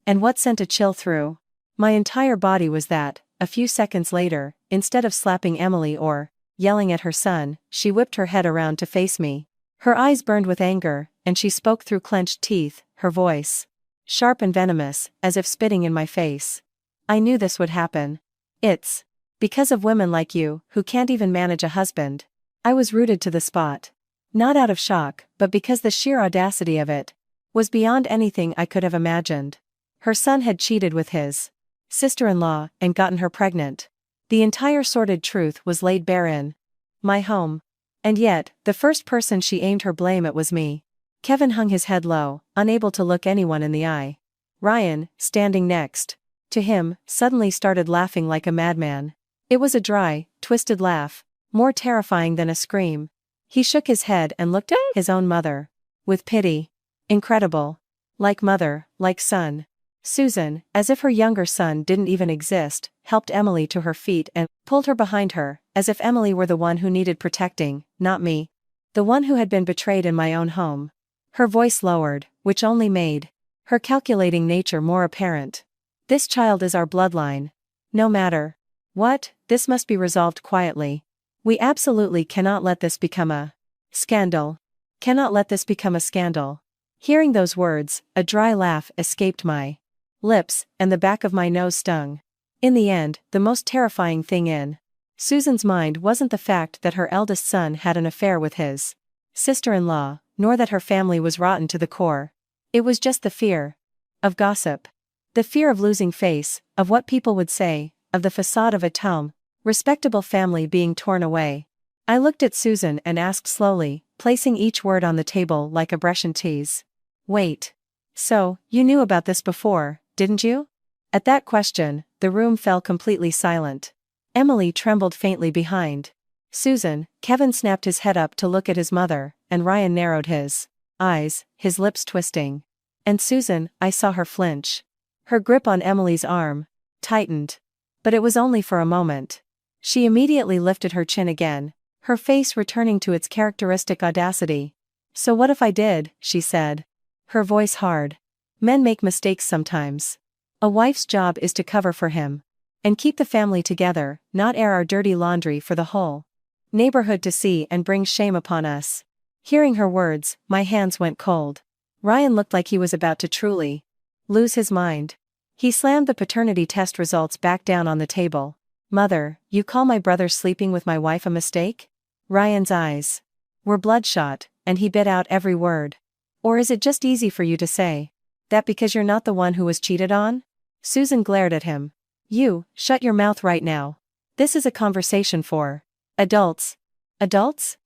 And what sent a chill through my entire body was that, a few seconds later, instead of slapping Emily or yelling at her son, she whipped her head around to face me. Her eyes burned with anger, and she spoke through clenched teeth, her voice sharp and venomous, as if spitting in my face. "I knew this would happen. It's because of women like you, who can't even manage a husband." I was rooted to the spot. Not out of shock, but because the sheer audacity of it was beyond anything I could have imagined. Her son had cheated with his sister-in-law and gotten her pregnant. The entire sordid truth was laid bare in my home. And yet, the first person she aimed her blame at was me. Kevin hung his head low, unable to look anyone in the eye. Ryan, standing next to him, suddenly started laughing like a madman. It was a dry, twisted laugh, more terrifying than a scream. He shook his head and looked at his own mother with pity. Incredible. Like mother, like son. Susan, as if her younger son didn't even exist, helped Emily to her feet and pulled her behind her, as if Emily were the one who needed protecting, not me. The one who had been betrayed in my own home. Her voice lowered, which only made her calculating nature more apparent. "This child is our bloodline. No matter what, this must be resolved quietly. We absolutely cannot let this become a scandal. Cannot let this become a scandal." Hearing those words, a dry laugh escaped my lips, and the back of my nose stung. In the end, the most terrifying thing in Susan's mind wasn't the fact that her eldest son had an affair with his sister-in-law, nor that her family was rotten to the core. It was just the fear of gossip. The fear of losing face, of what people would say, of the facade of a respectable family being torn away. I looked at Susan and asked slowly, placing each word on the table like a brush and tease. "Wait. So, you knew about this before, didn't you?" At that question, the room fell completely silent. Emily trembled faintly behind Susan. Kevin snapped his head up to look at his mother, and Ryan narrowed his eyes, his lips twisting. And Susan, I saw her flinch. Her grip on Emily's arm tightened. But it was only for a moment. She immediately lifted her chin again, her face returning to its characteristic audacity. "So what if I did?" she said. Her voice hard. "Men make mistakes sometimes. A wife's job is to cover for him. And keep the family together, not air our dirty laundry for the whole neighborhood to see and bring shame upon us." Hearing her words, my hands went cold. Ryan looked like he was about to truly lose his mind. He slammed the paternity test results back down on the table. "Mother, you call my brother sleeping with my wife a mistake?" Ryan's eyes were bloodshot, and he bit out every word. "Or is it just easy for you to say that because you're not the one who was cheated on?" Susan glared at him. "You, shut your mouth right now. This is a conversation for adults." "Adults?"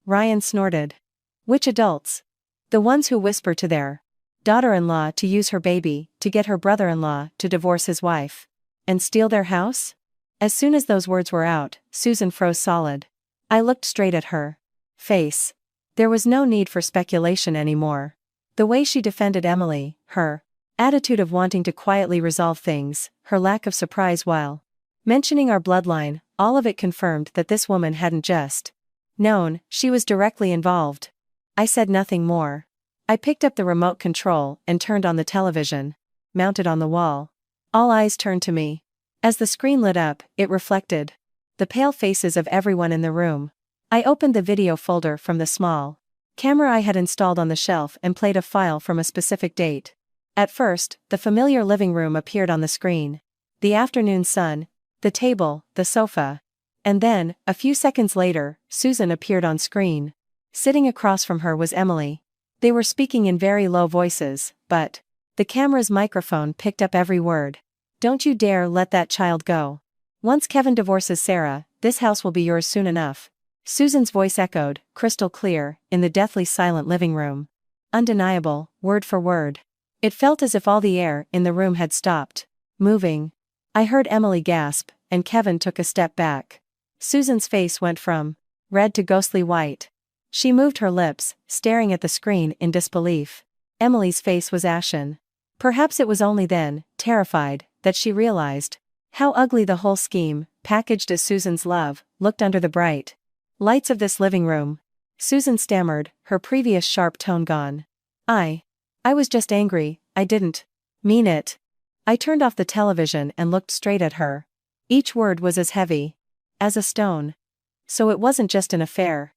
Ryan snorted. "Which adults?" "The ones who whisper to their daughter-in-law to use her baby, to get her brother-in-law to divorce his wife, and steal their house?" As soon as those words were out, Susan froze solid. I looked straight at her face. There was no need for speculation anymore. The way she defended Emily, her attitude of wanting to quietly resolve things, her lack of surprise while mentioning our bloodline, all of it confirmed that this woman hadn't just known, she was directly involved. I said nothing more. I picked up the remote control and turned on the television, mounted on the wall. All eyes turned to me. As the screen lit up, it reflected the pale faces of everyone in the room. I opened the video folder from the small camera I had installed on the shelf and played a file from a specific date. At first, the familiar living room appeared on the screen. The afternoon sun, the table, the sofa. And then, a few seconds later, Susan appeared on screen. Sitting across from her was Emily. They were speaking in very low voices, but the camera's microphone picked up every word. "Don't you dare let that child go. Once Kevin divorces Sarah, this house will be yours soon enough." Susan's voice echoed, crystal clear, in the deathly silent living room. Undeniable, word for word. It felt as if all the air in the room had stopped moving. I heard Emily gasp, and Kevin took a step back. Susan's face went from red to ghostly white. She moved her lips, staring at the screen in disbelief. Emily's face was ashen. Perhaps it was only then, terrified, that she realized how ugly the whole scheme, packaged as Susan's love, looked under the bright lights of this living room. Susan stammered, her previous sharp tone gone. I was just angry, I didn't mean it." I turned off the television and looked straight at her. Each word was as heavy as a stone. "So it wasn't just an affair.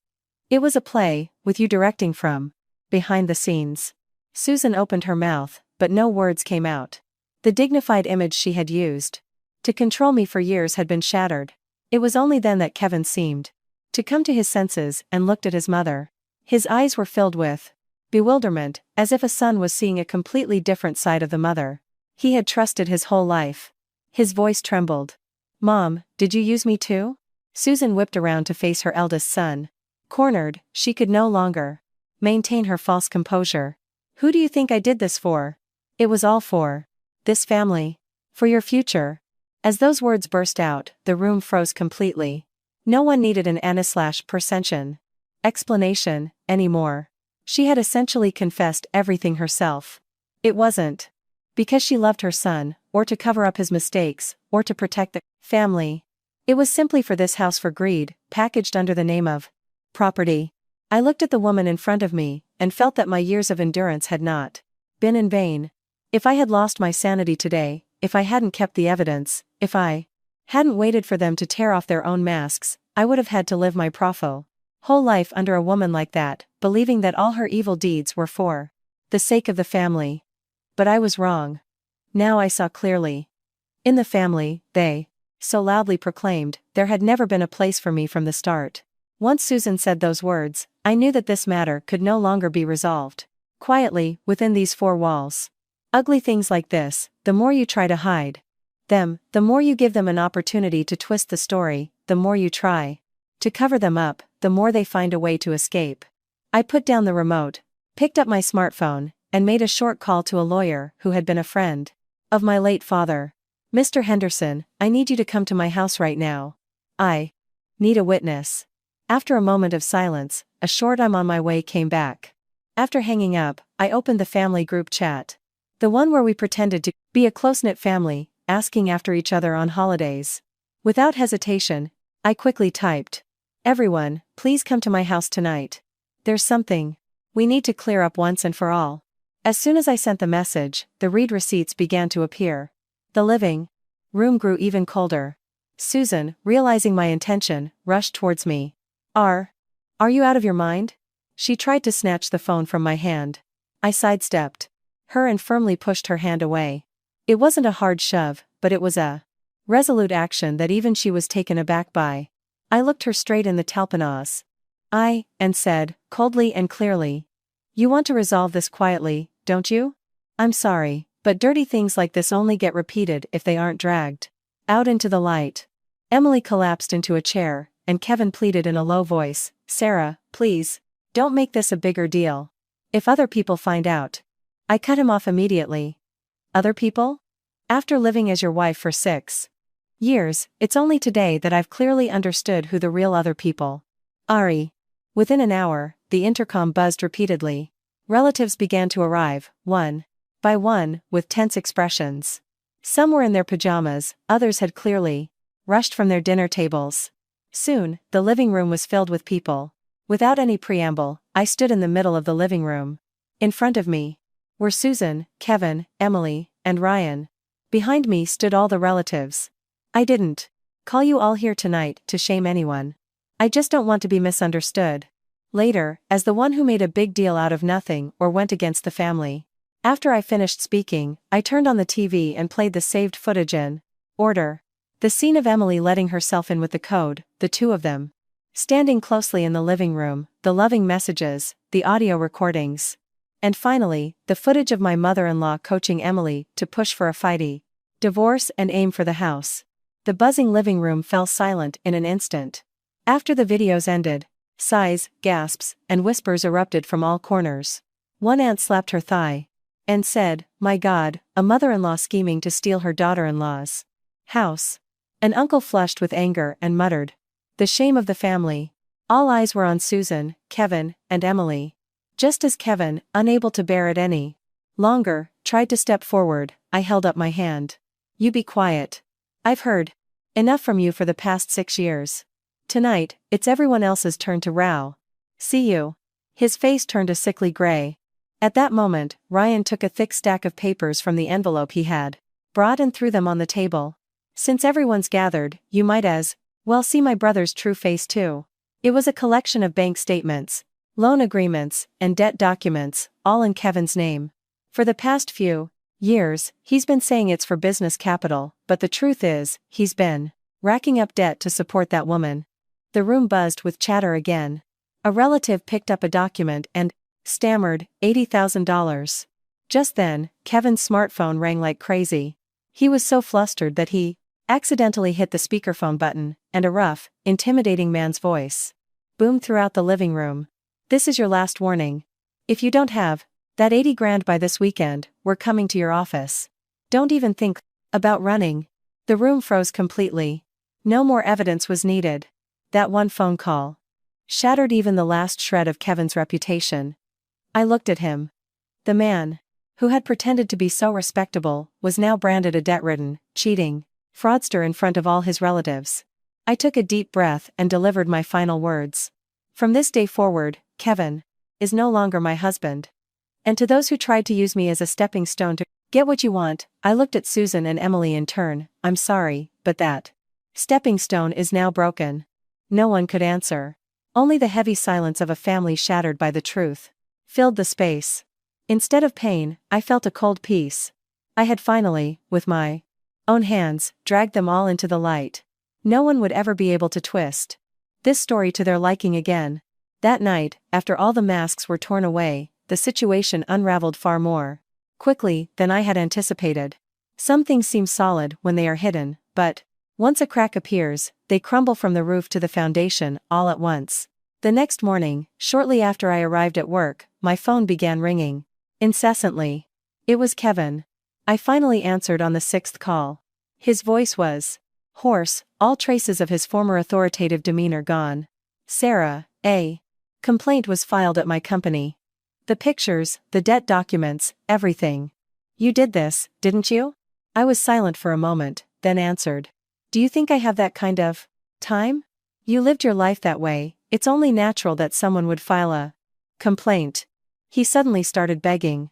It was a play, with you directing from behind the scenes." Susan opened her mouth, but no words came out. The dignified image she had used to control me for years had been shattered. It was only then that Kevin seemed to come to his senses and looked at his mother. His eyes were filled with bewilderment, as if a son was seeing a completely different side of the mother he had trusted his whole life. His voice trembled. "Mom, did you use me too?" Susan whipped around to face her eldest son. Cornered, she could no longer maintain her false composure. "Who do you think I did this for?" "It was all for this family. For your future." As those words burst out, the room froze completely. No one needed an Anna/percention explanation anymore. She had essentially confessed everything herself. It wasn't because she loved her son, or to cover up his mistakes, or to protect the family. It was simply for this house for greed, packaged under the name of property. I looked at the woman in front of me, and felt that my years of endurance had not been in vain. If I had lost my sanity today, if I hadn't kept the evidence, if I hadn't waited for them to tear off their own masks, I would have had to live my whole life under a woman like that, believing that all her evil deeds were for the sake of the family. But I was wrong. Now I saw clearly. In the family, they so loudly proclaimed, there had never been a place for me from the start. Once Susan said those words, I knew that this matter could no longer be resolved quietly, within these four walls. Ugly things like this, the more you try to hide them, the more you give them an opportunity to twist the story, the more you try to cover them up, the more they find a way to escape. I put down the remote, picked up my smartphone, and made a short call to a lawyer who had been a friend of my late father. Mr. Henderson, I need you to come to my house right now. I need a witness. After a moment of silence, a short "I'm on my way" came back. After hanging up, I opened the family group chat. The one where we pretended to be Be a close-knit family, asking after each other on holidays. Without hesitation, I quickly typed. Everyone, please come to my house tonight. There's something we need to clear up once and for all. As soon as I sent the message, the read receipts began to appear. The living room grew even colder. Susan, realizing my intention, rushed towards me. Are you out of your mind? She tried to snatch the phone from my hand. I sidestepped her and firmly pushed her hand away. It wasn't a hard shove, but it was a resolute action that even she was taken aback by. I looked her straight in the talpanas and said, coldly and clearly, "You want to resolve this quietly, don't you? I'm sorry, but dirty things like this only get repeated if they aren't dragged out into the light." Emily collapsed into a chair, and Kevin pleaded in a low voice, "Sarah, please, don't make this a bigger deal. If other people find out." I cut him off immediately. Other people? After living as your wife for 6 years, it's only today that I've clearly understood who the real other people are. Within an hour, the intercom buzzed repeatedly. Relatives began to arrive, one by one, with tense expressions. Some were in their pajamas, others had clearly rushed from their dinner tables. Soon, the living room was filled with people. Without any preamble, I stood in the middle of the living room. In front of me were Susan, Kevin, Emily, and Ryan. Behind me stood all the relatives. I didn't call you all here tonight to shame anyone. I just don't want to be misunderstood later, as the one who made a big deal out of nothing or went against the family. After I finished speaking, I turned on the TV and played the saved footage in order. The scene of Emily letting herself in with the code, the two of them standing closely in the living room, the loving messages, the audio recordings. And finally, the footage of my mother-in-law coaching Emily to push for a fighty divorce and aim for the house. The buzzing living room fell silent in an instant. After the videos ended, sighs, gasps, and whispers erupted from all corners. One aunt slapped her thigh and said, "My God, a mother-in-law scheming to steal her daughter-in-law's house." An uncle flushed with anger and muttered, "The shame of the family." All eyes were on Susan, Kevin, and Emily. Just as Kevin, unable to bear it any longer, tried to step forward, I held up my hand. "You be quiet. I've heard enough from you for the past 6 years. Tonight, it's everyone else's turn to row. See you." His face turned a sickly gray. At that moment, Ryan took a thick stack of papers from the envelope he had brought and threw them on the table. "Since everyone's gathered, you might as well see my brother's true face too." It was a collection of bank statements, loan agreements, and debt documents, all in Kevin's name. For the past few years, he's been saying it's for business capital, but the truth is, he's been racking up debt to support that woman. The room buzzed with chatter again. A relative picked up a document and stammered, $80,000. Just then, Kevin's smartphone rang like crazy. He was so flustered that he accidentally hit the speakerphone button, and a rough, intimidating man's voice boomed throughout the living room. "This is your last warning. If you don't have that 80 grand by this weekend, we're coming to your office. Don't even think about running." The room froze completely. No more evidence was needed. That one phone call shattered even the last shred of Kevin's reputation. I looked at him. The man who had pretended to be so respectable was now branded a debt-ridden, cheating fraudster in front of all his relatives. I took a deep breath and delivered my final words. From this day forward, Kevin is no longer my husband. And to those who tried to use me as a stepping stone to get what you want, I looked at Susan and Emily in turn. "I'm sorry, but that stepping stone is now broken." No one could answer. Only the heavy silence of a family shattered by the truth filled the space. Instead of pain, I felt a cold peace. I had finally, with my own hands, dragged them all into the light. No one would ever be able to twist this story to their liking again. That night, after all the masks were torn away, the situation unraveled far more quickly than I had anticipated. Some things seem solid when they are hidden, but once a crack appears, they crumble from the roof to the foundation, all at once. The next morning, shortly after I arrived at work, my phone began ringing incessantly. It was Kevin. I finally answered on the 6th call. His voice was hoarse, all traces of his former authoritative demeanor gone. "Sarah, a complaint was filed at my company. The pictures, the debt documents, everything. You did this, didn't you?" I was silent for a moment, then answered. Do you think I have that kind of time? You lived your life that way, it's only natural that someone would file a complaint. He suddenly started begging.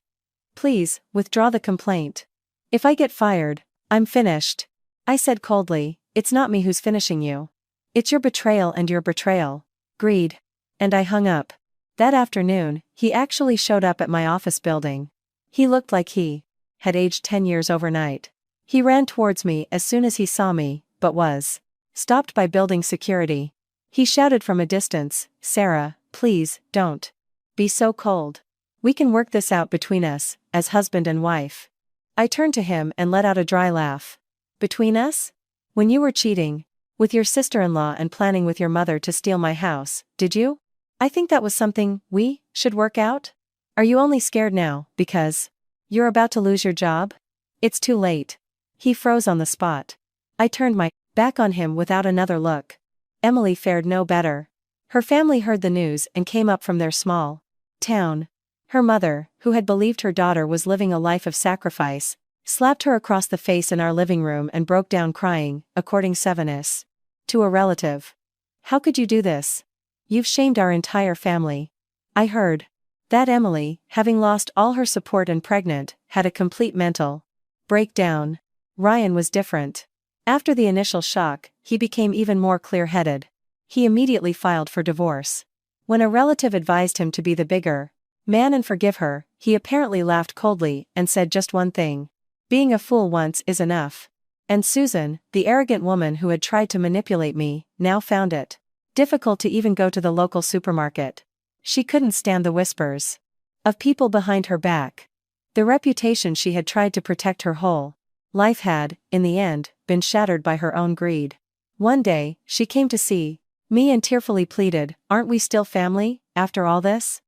Please, withdraw the complaint. If I get fired, I'm finished. I said coldly, it's not me who's finishing you. It's your betrayal and your betrayal. Greed. And I hung up. That afternoon, he actually showed up at my office building. He looked like he had aged 10 years overnight. He ran towards me as soon as he saw me, but was stopped by building security. He shouted from a distance, Sarah, please, don't be so cold. We can work this out between us, as husband and wife. I turned to him and let out a dry laugh. Between us? When you were cheating with your sister-in-law and planning with your mother to steal my house, did you? I think that was something we should work out. Are you only scared now because you're about to lose your job? It's too late. He froze on the spot. I turned my back on him without another look. Emily fared no better. Her family heard the news and came up from their small town. Her mother, who had believed her daughter was living a life of sacrifice, slapped her across the face in our living room and broke down crying, according Sevenis to a relative. How could you do this? You've shamed our entire family. I heard that Emily, having lost all her support and pregnant, had a complete mental breakdown. Ryan was different. After the initial shock, he became even more clear-headed. He immediately filed for divorce. When a relative advised him to be the bigger man and forgive her, he apparently laughed coldly and said just one thing. Being a fool once is enough. And Susan, the arrogant woman who had tried to manipulate me, now found it difficult to even go to the local supermarket. She couldn't stand the whispers of people behind her back. The reputation she had tried to protect her whole life had, in the end, been shattered by her own greed. One day, she came to see me and tearfully pleaded, aren't we still family, after all this?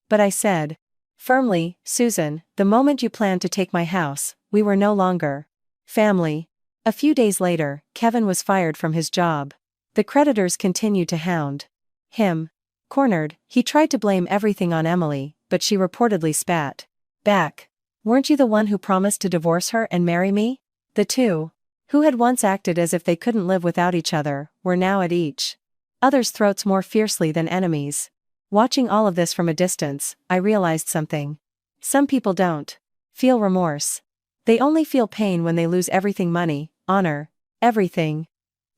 But I said firmly, Susan, the moment you planned to take my house, we were no longer family. A few days later, Kevin was fired from his job. The creditors continued to hound him. Cornered, he tried to blame everything on Emily, but she reportedly spat back. Weren't you the one who promised to divorce her and marry me? The two, who had once acted as if they couldn't live without each other, were now at each other's throats more fiercely than enemies. Watching all of this from a distance, I realized something. Some people don't feel remorse. They only feel pain when they lose everything: money, honor, everything.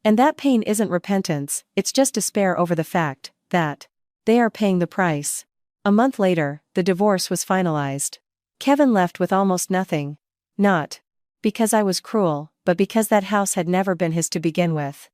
And that pain isn't repentance, it's just despair over the fact that they are paying the price. A month later, the divorce was finalized. Kevin left with almost nothing. Not because I was cruel, but because that house had never been his to begin with.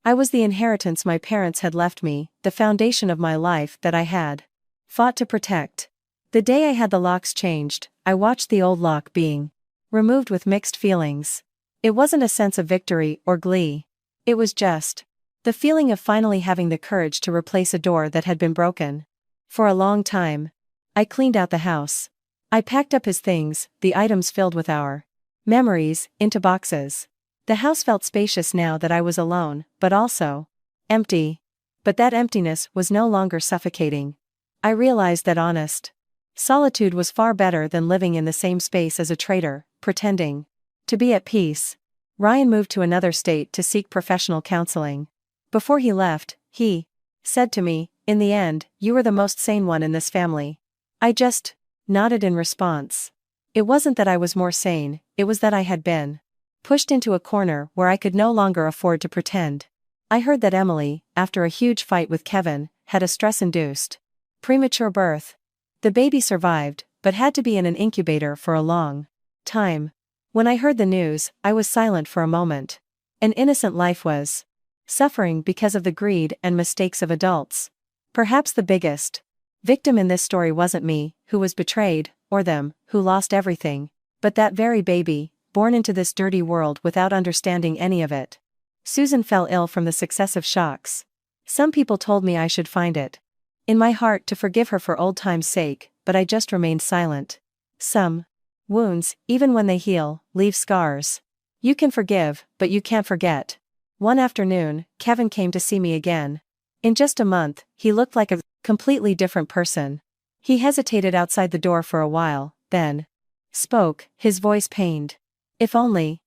I was the inheritance my parents had left me, the foundation of my life that I had fought to protect. The day I had the locks changed, I watched the old lock being removed with mixed feelings. It wasn't a sense of victory or glee. It was just the feeling of finally having the courage to replace a door that had been broken. For a long time, I cleaned out the house. I packed up his things, the items filled with our memories, into boxes. The house felt spacious now that I was alone, but also empty. But that emptiness was no longer suffocating. I realized that honest solitude was far better than living in the same space as a traitor, pretending to be at peace. Ryan moved to another state to seek professional counseling. Before he left, he said to me, in the end, you were the most sane one in this family. I just nodded in response. It wasn't that I was more sane, it was that I had been pushed into a corner where I could no longer afford to pretend. I heard that Emily, after a huge fight with Kevin, had a stress-induced premature birth. The baby survived, but had to be in an incubator for a long time. When I heard the news, I was silent for a moment. An innocent life was suffering because of the greed and mistakes of adults. Perhaps the biggest victim in this story wasn't me, who was betrayed, or them, who lost everything, but that very baby, born into this dirty world without understanding any of it. Susan fell ill from the successive shocks. Some people told me I should find it in my heart to forgive her for old time's sake, but I just remained silent. Some wounds, even when they heal, leave scars. You can forgive, but you can't forget. One afternoon, Kevin came to see me again. In just a month, he looked like a completely different person. He hesitated outside the door for a while, then spoke, his voice pained. If only.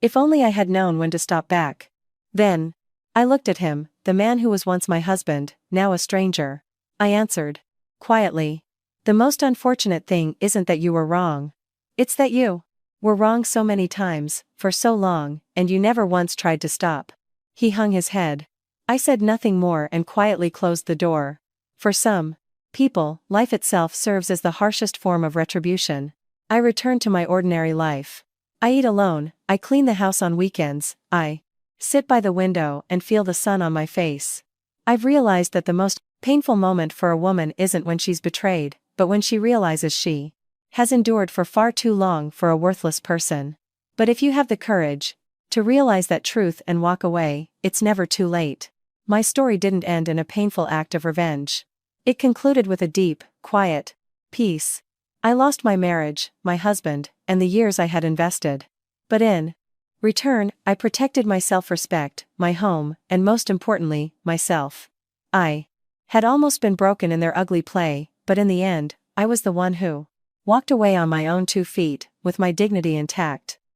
If only I had known when to stop back. Then. I looked at him, the man who was once my husband, now a stranger. I answered. Quietly. The most unfortunate thing isn't that you were wrong. It's that you were wrong so many times, for so long, and you never once tried to stop. He hung his head. I said nothing more and quietly closed the door. For some people, life itself serves as the harshest form of retribution. I returned to my ordinary life. I eat alone, I clean the house on weekends, I sit by the window and feel the sun on my face. I've realized that the most painful moment for a woman isn't when she's betrayed, but when she realizes she has endured for far too long for a worthless person. But if you have the courage to realize that truth and walk away, it's never too late. My story didn't end in a painful act of revenge. It concluded with a deep, quiet peace. I lost my marriage, my husband, and the years I had invested. But in return, I protected my self-respect, my home, and most importantly, myself. I had almost been broken in their ugly play, but in the end, I was the one who walked away on my own 2 feet, with my dignity intact.